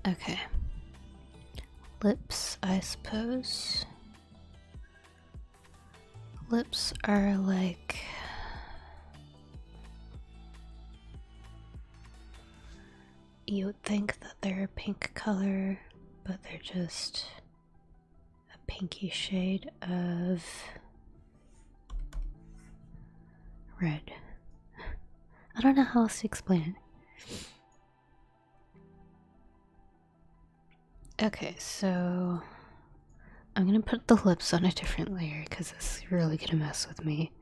Okay. Lips, I suppose. Lips are like... You would think that they're a pink color, but they're just a pinky shade of red. I don't know how else to explain it. Okay, so I'm gonna put the lips on a different layer because this is really gonna mess with me.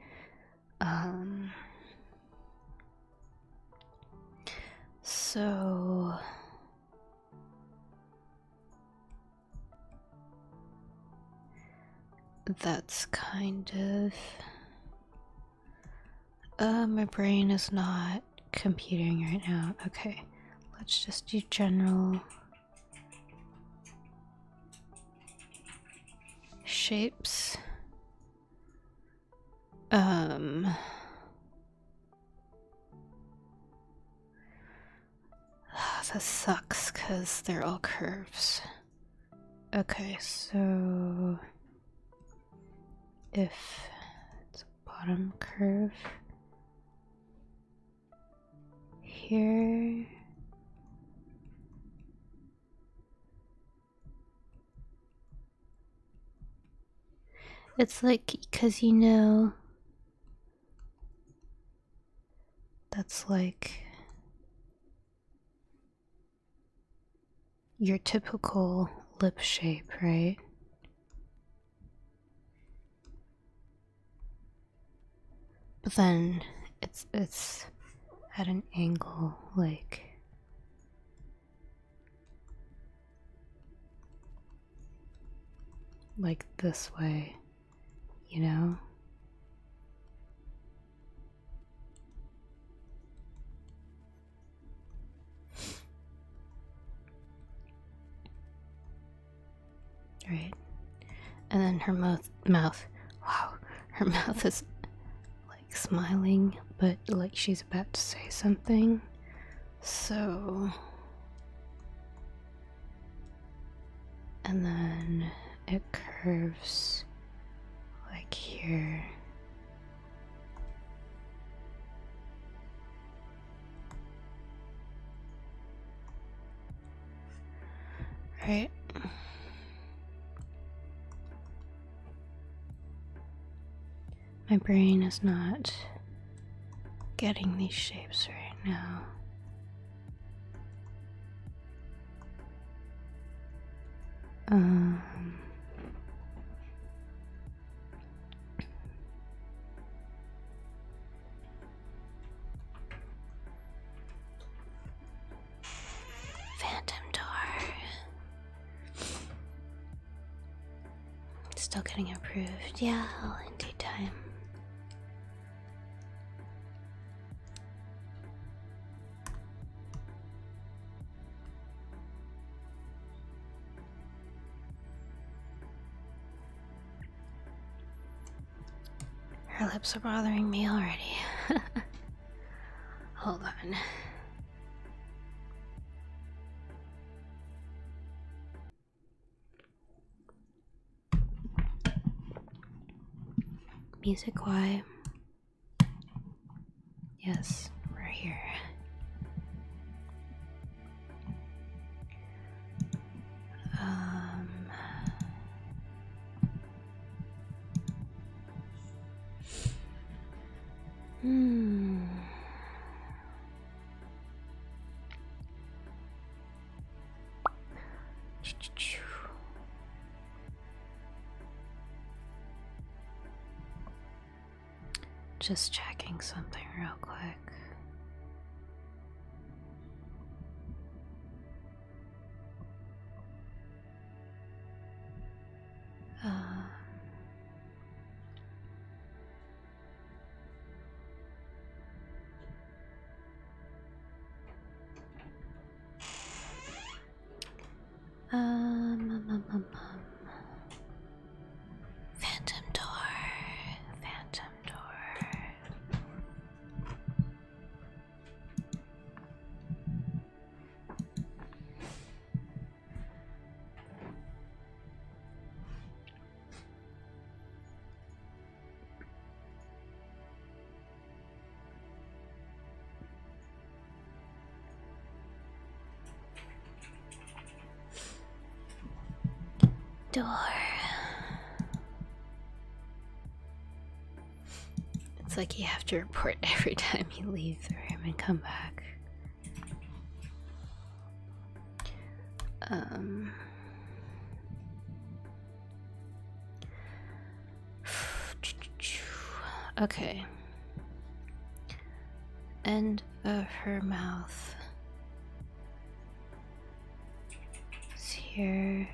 So that's kind of my brain is not computing right now. Okay, let's just do general shapes. That sucks because they're all curves. Okay, so if it's a bottom curve here, it's like, because you know, that's like your typical lip shape, right? But then it's at an angle, like this way, you know? Right. And then her mouth, wow, her mouth is like smiling, but like she's about to say something. So, and then it curves like here. Right? My brain is not getting these shapes right now. Phantom door. Still getting approved. Yeah, all in due time. Her lips are bothering me already. Hold on. Music Y. Yes, we're here. Just checking something real quick. Phantom door. Phantom door. Door. It's like you have to report every time you leave the room and come back. Okay. End of her mouth is here,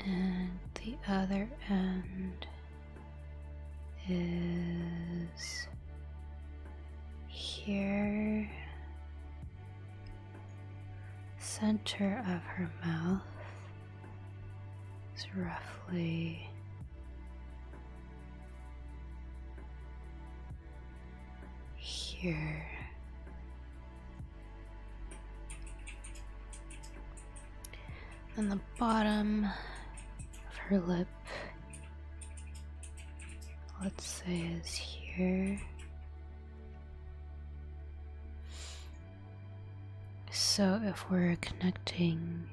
and the other end is here. center of her mouth is roughly here. And the bottom of her lip, let's say, is here. So if we're connecting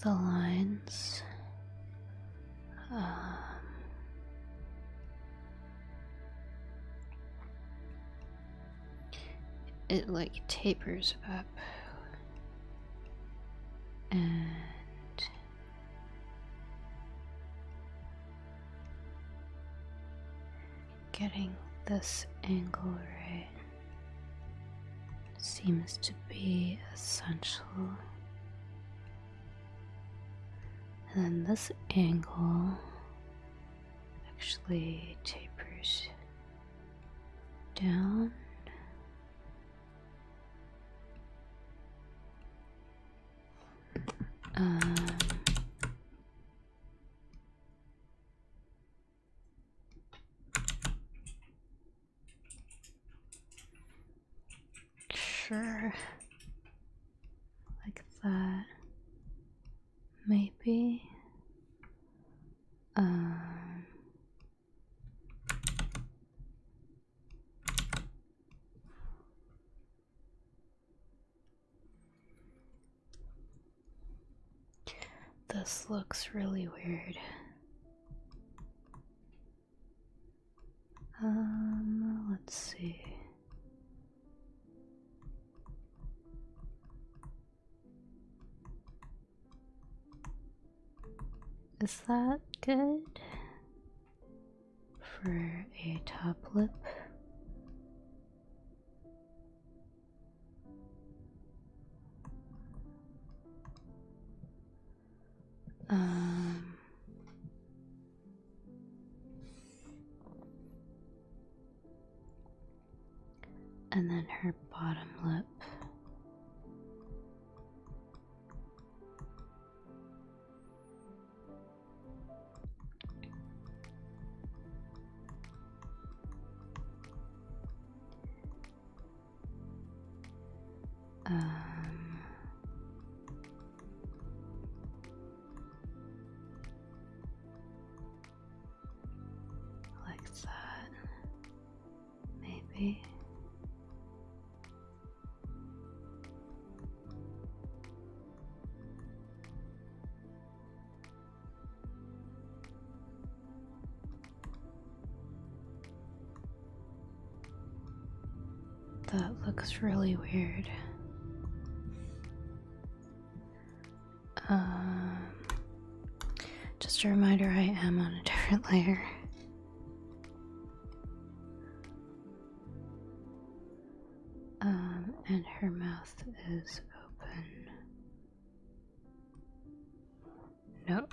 the lines, it like tapers up and getting this angle right seems to be essential. And then this angle actually tapers down. Sure, like that, maybe. This looks really weird. Let's see. Is that good for a top lip? And then her bottom lip. Like that, maybe. That looks really weird. Just a reminder, I am on a different layer. And her mouth is open. No.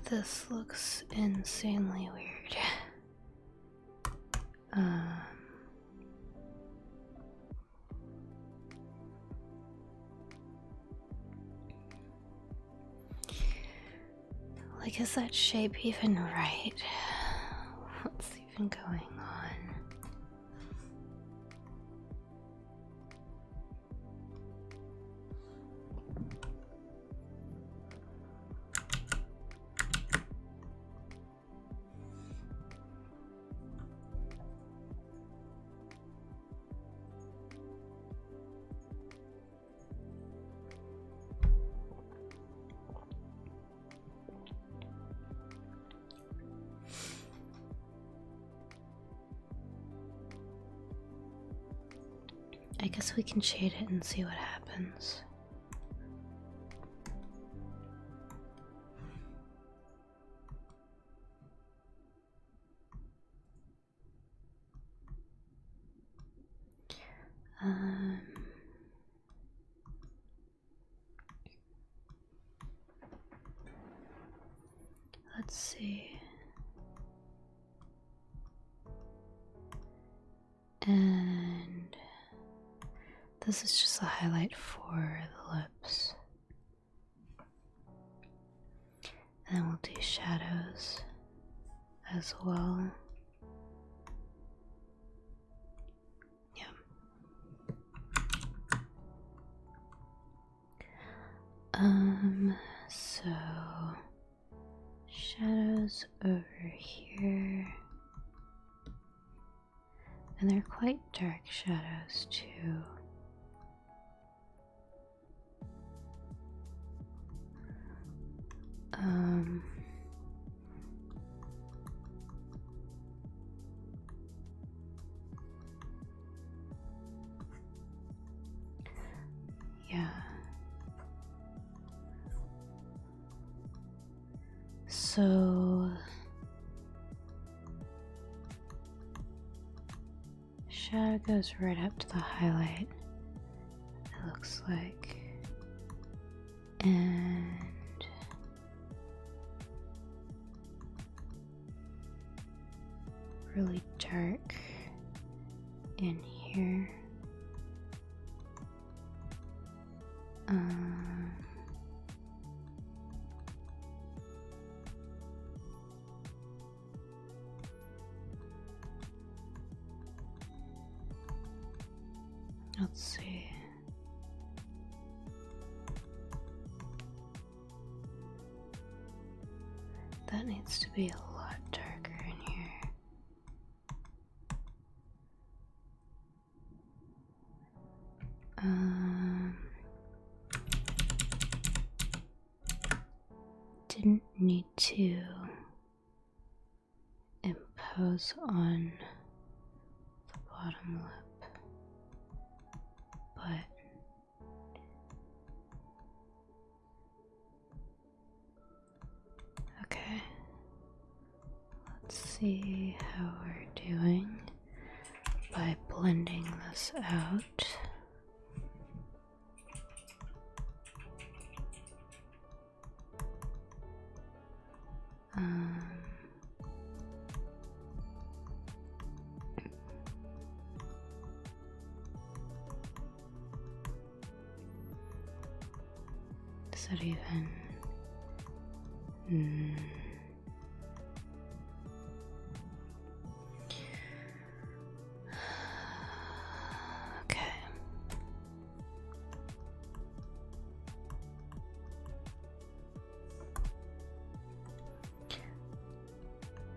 This looks insanely weird. Like, is that shape even right? What's even going on? I guess we can shade it and see what happens. Let's see. And this is just a highlight for the lips. And then we'll do shadows as well. Yeah. So shadows over here. And they're quite dark shadows too. Yeah. So shadow goes right up to the highlight, it looks like. And really dark in here. Let's see. That needs to be a lot darker in here. Didn't need to impose on the bottom lip, but okay. Let's see how we're doing by blending this out. Is that even? Okay.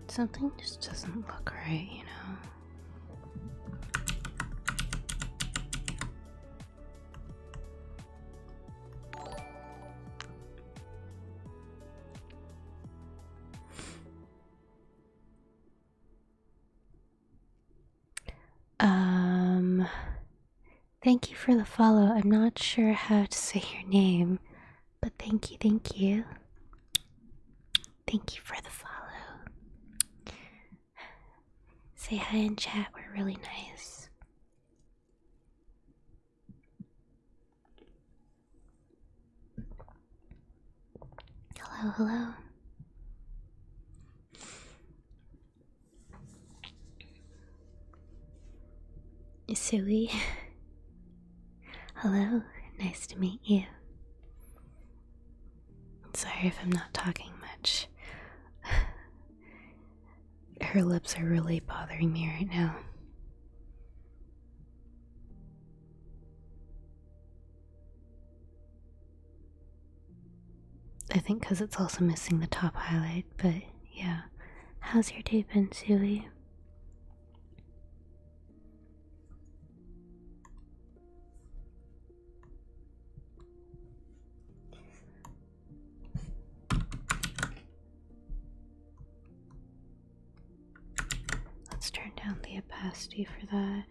Something just doesn't look right, you know? Thank you for the follow. I'm not sure how to say your name, but thank you, thank you. Thank you for the follow. Say hi in chat, we're really nice. Hello, hello. Sui. Hello, nice to meet you. Sorry if I'm not talking much. Her lips are really bothering me right now. I think because it's also missing the top highlight, but yeah. How's your day been, Sui? Let's turn down the opacity for that.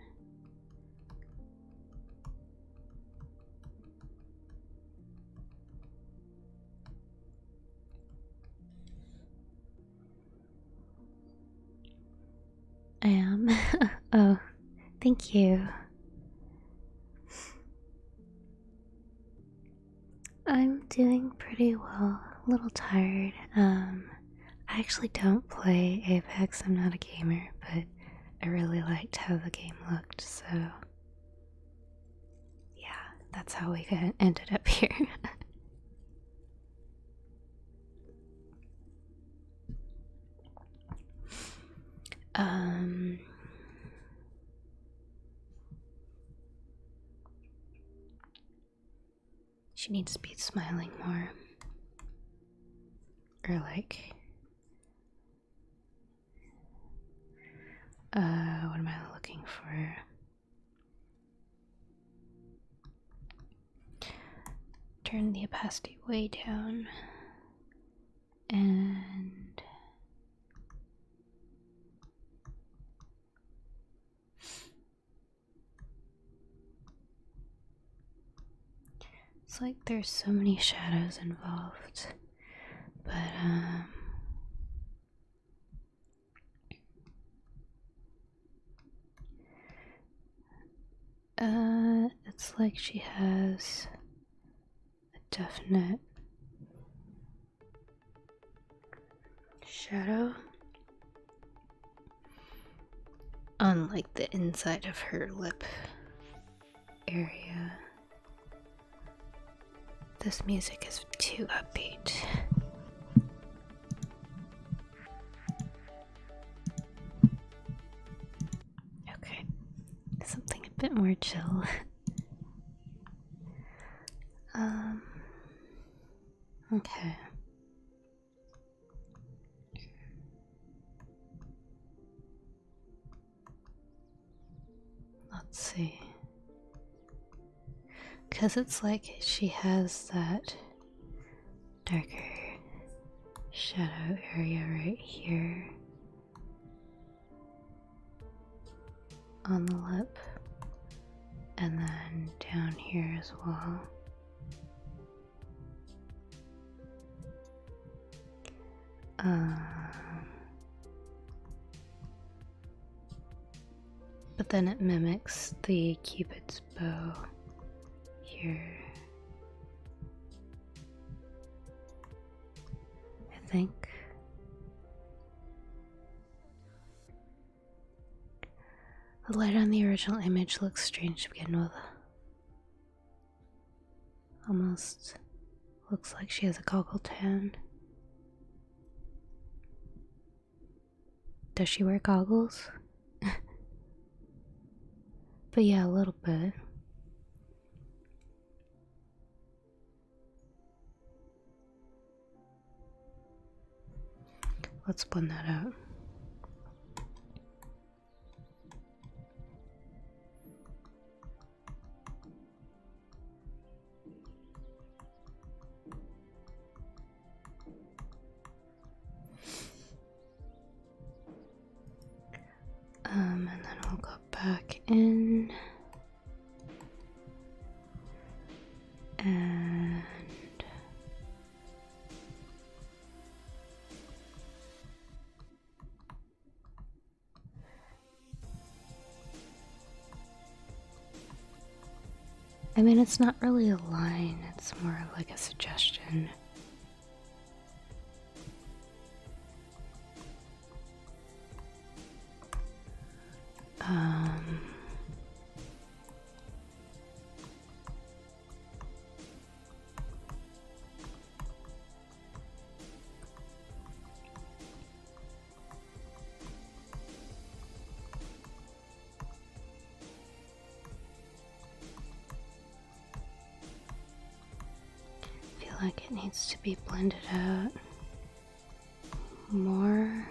Oh, thank you. I'm doing pretty well. A little tired. I actually don't play Apex. I'm not a gamer, but I really liked how the game looked, so yeah, that's how we ended up here. um She needs to be smiling more. Or like what am I looking for? Turn the opacity way down. And it's like there's so many shadows involved. But it's like she has a definite shadow on like the inside of her lip area. This music is too upbeat. Okay, something a bit more chill. Okay. Let's see. Because it's like she has that darker shadow area right here on the lip, and then down here as well. But then it mimics the Cupid's bow here, I think. The light on the original image looks strange to begin with. Almost looks like she has a goggle tan. Does she wear goggles? But yeah, a little bit. Let's blend that out. And then I'll go back in. And I mean, it's not really a line, it's more like a suggestion. I feel like it needs to be blended out more.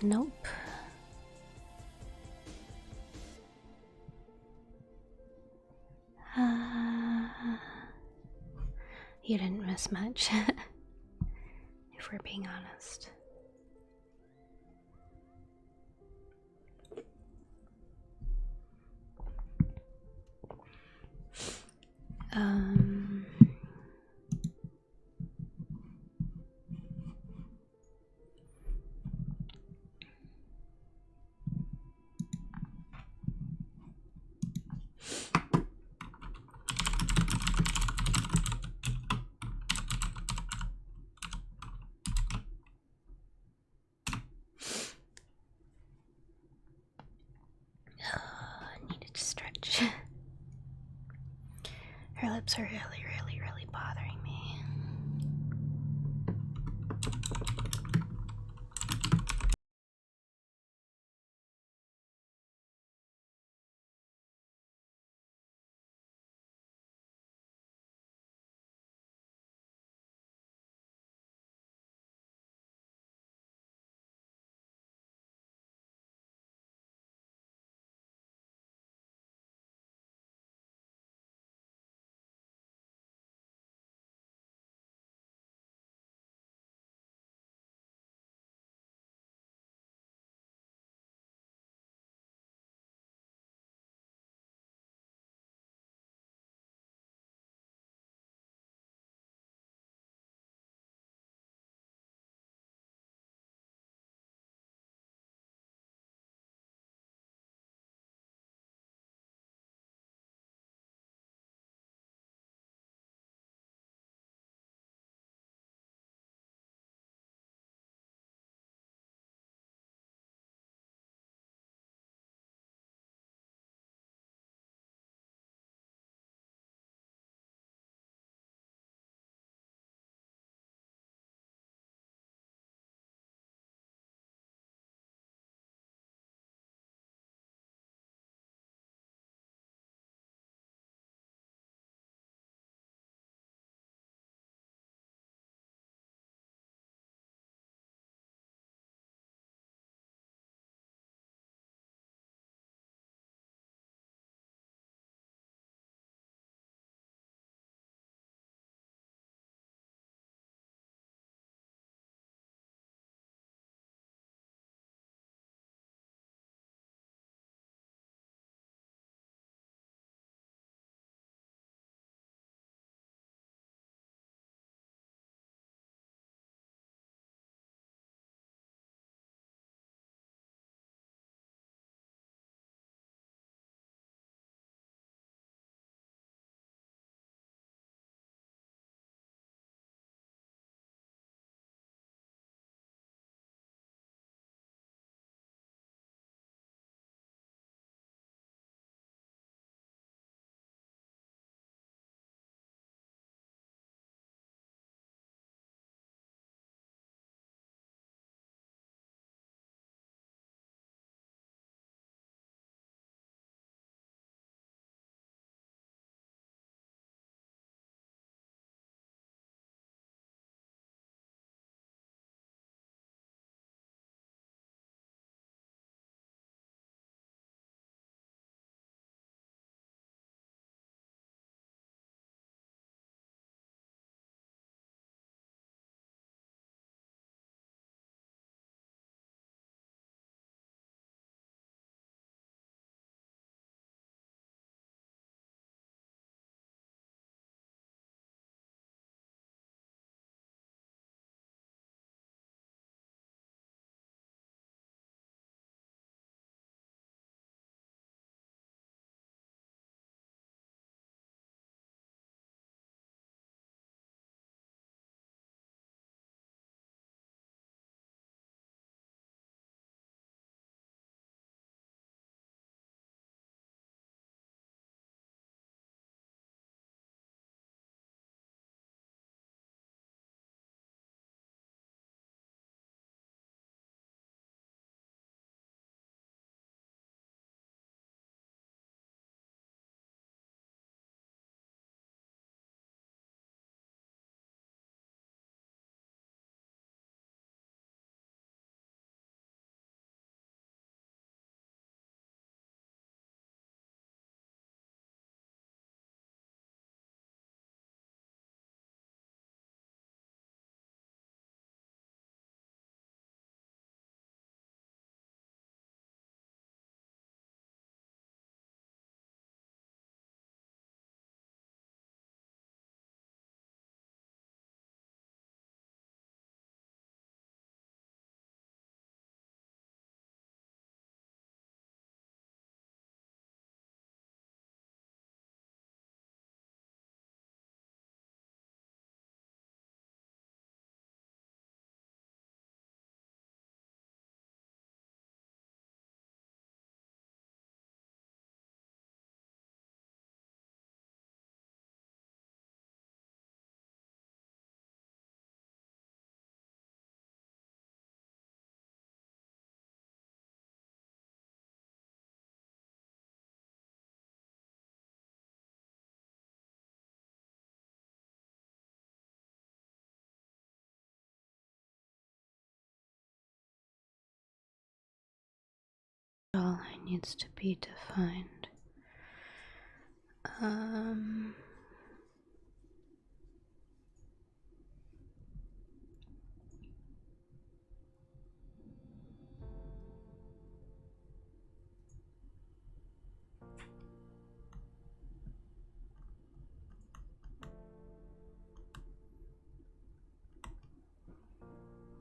Nope. You didn't miss much, if we're being honest. Um, I needed to stretch. Her lips are really bothering me. Jawline needs to be defined.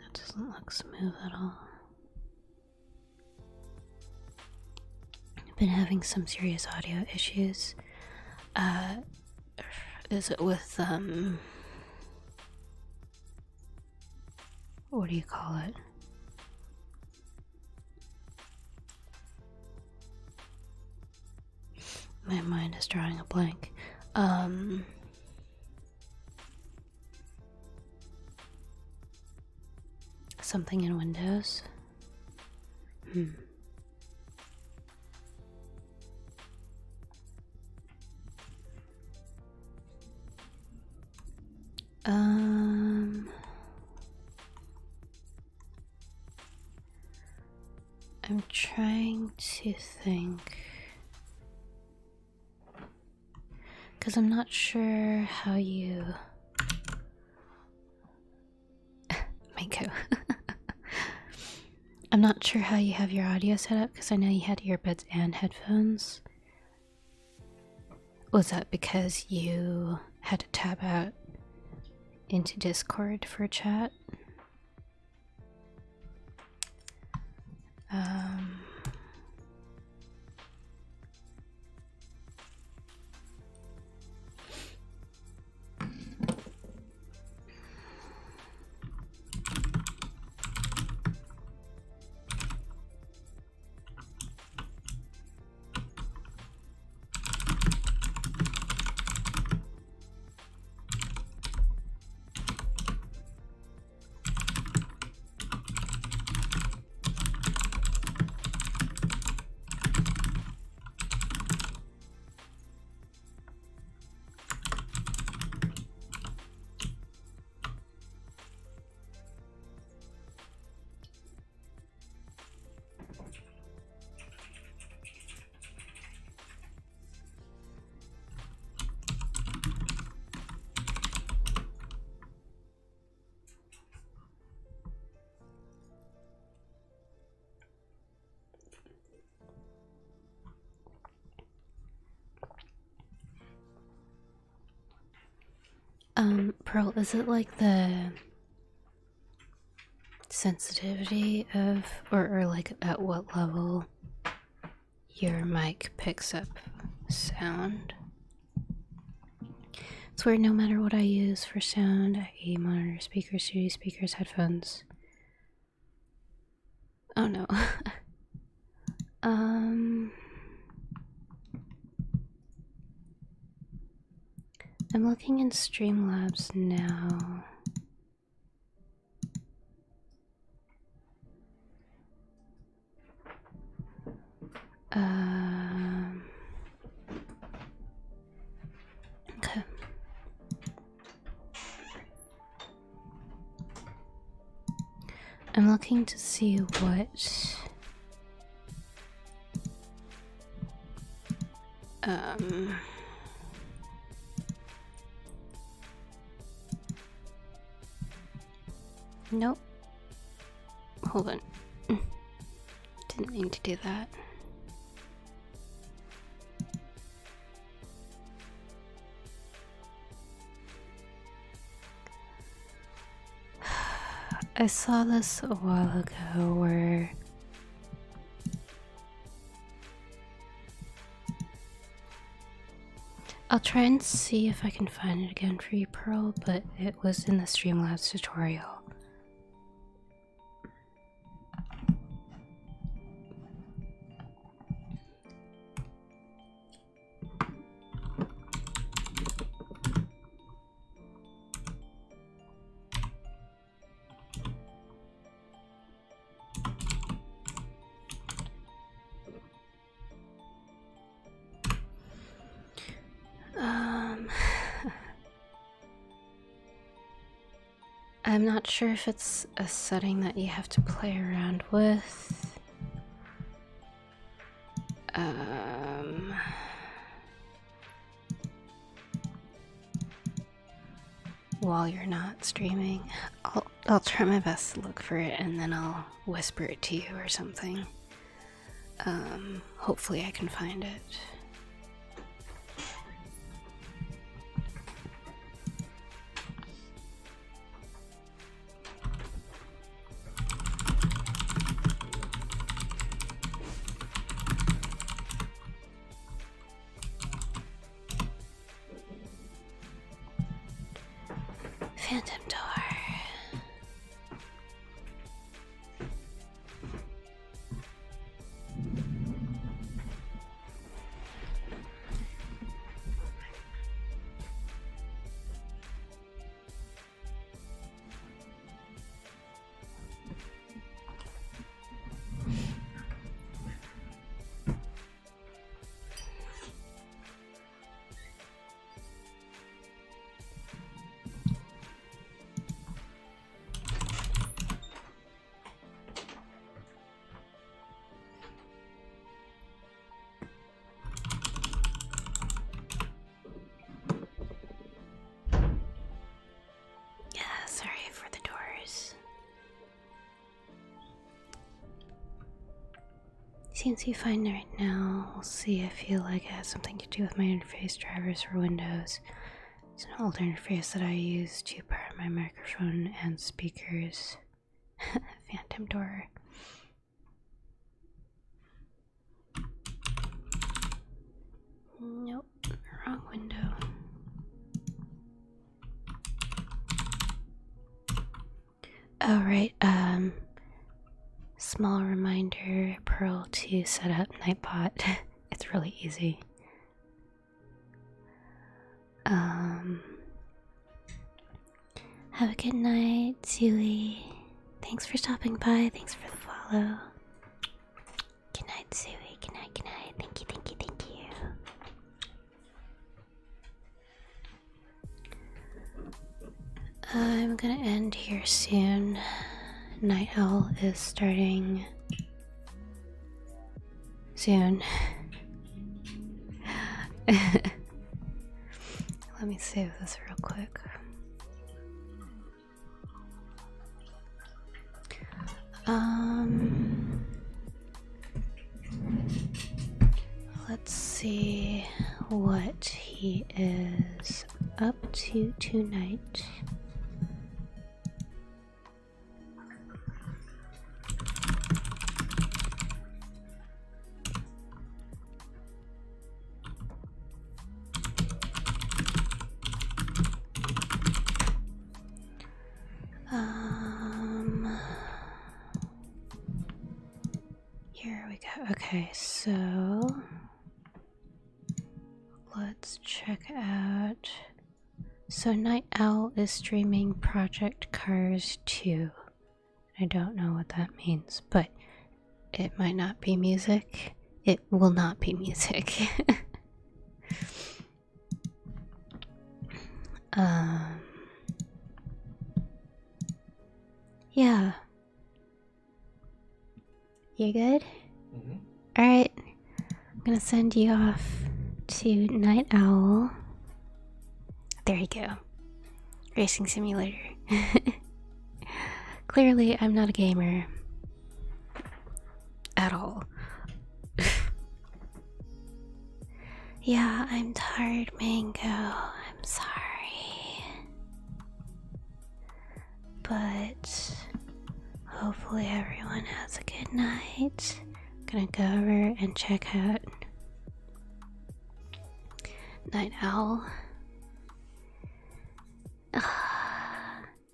That doesn't look smooth at all. I've been having some serious audio issues. Is it with, what do you call it? My mind is drawing a blank. Something in Windows? I'm trying to think, because I'm not sure how you Mako. I'm not sure how you have your audio set up, because I know you had earbuds and headphones. Was that because you had to tab out into Discord for chat? Pearl, is it like the sensitivity of, or like at what level your mic picks up sound? It's weird, no matter what I use for sound, i.e. monitor, speakers, CD speakers, headphones. Oh no. I'm looking in Streamlabs now. Okay. I'm looking to see what nope. Hold on. Didn't mean to do that. I saw this a while ago where I'll try and see if I can find it again for you, Pearl, but it was in the Streamlabs tutorial. I'm not sure if it's a setting that you have to play around with. While you're not streaming, I'll try my best to look for it and then I'll whisper it to you or something. Hopefully I can find it. Phantom door. Sorry for the doors. Seems you find it right now. We'll see. I feel like it has something to do with my interface drivers for Windows. It's an old interface that I use to power my microphone and speakers. Phantom door. Nope, wrong window. Oh, right, small reminder, Pearl, to set up Nightbot. It's really easy. Have a good night, Zooey. Thanks for stopping by, thanks for the follow. Good night, Zooey, good night, good night. Thank you, thank you, thank you. I'm gonna end here soon. Night Owl is starting soon. Let me save this real quick. Let's see what he is up to tonight. Here we go. Okay, so let's check out. So Night Owl is streaming Project Cars 2. I don't know what that means, but it might not be music. It will not be music. Yeah. You good? Mm-hmm. Alright. I'm gonna send you off to Night Owl. There you go. Racing simulator. Clearly, I'm not a gamer. At all. Yeah, I'm tired, Mango. I'm sorry. But hopefully everyone has a good night. I'm gonna go over and check out Night Owl.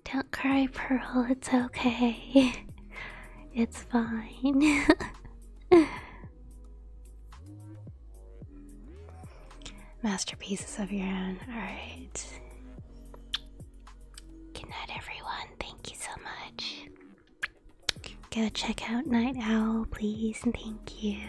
Don't cry, Pearl. It's okay. It's fine. Masterpieces of your own. Alright. Good night, everyone. Thank you so much. Go check out Night Owl, please, and thank you.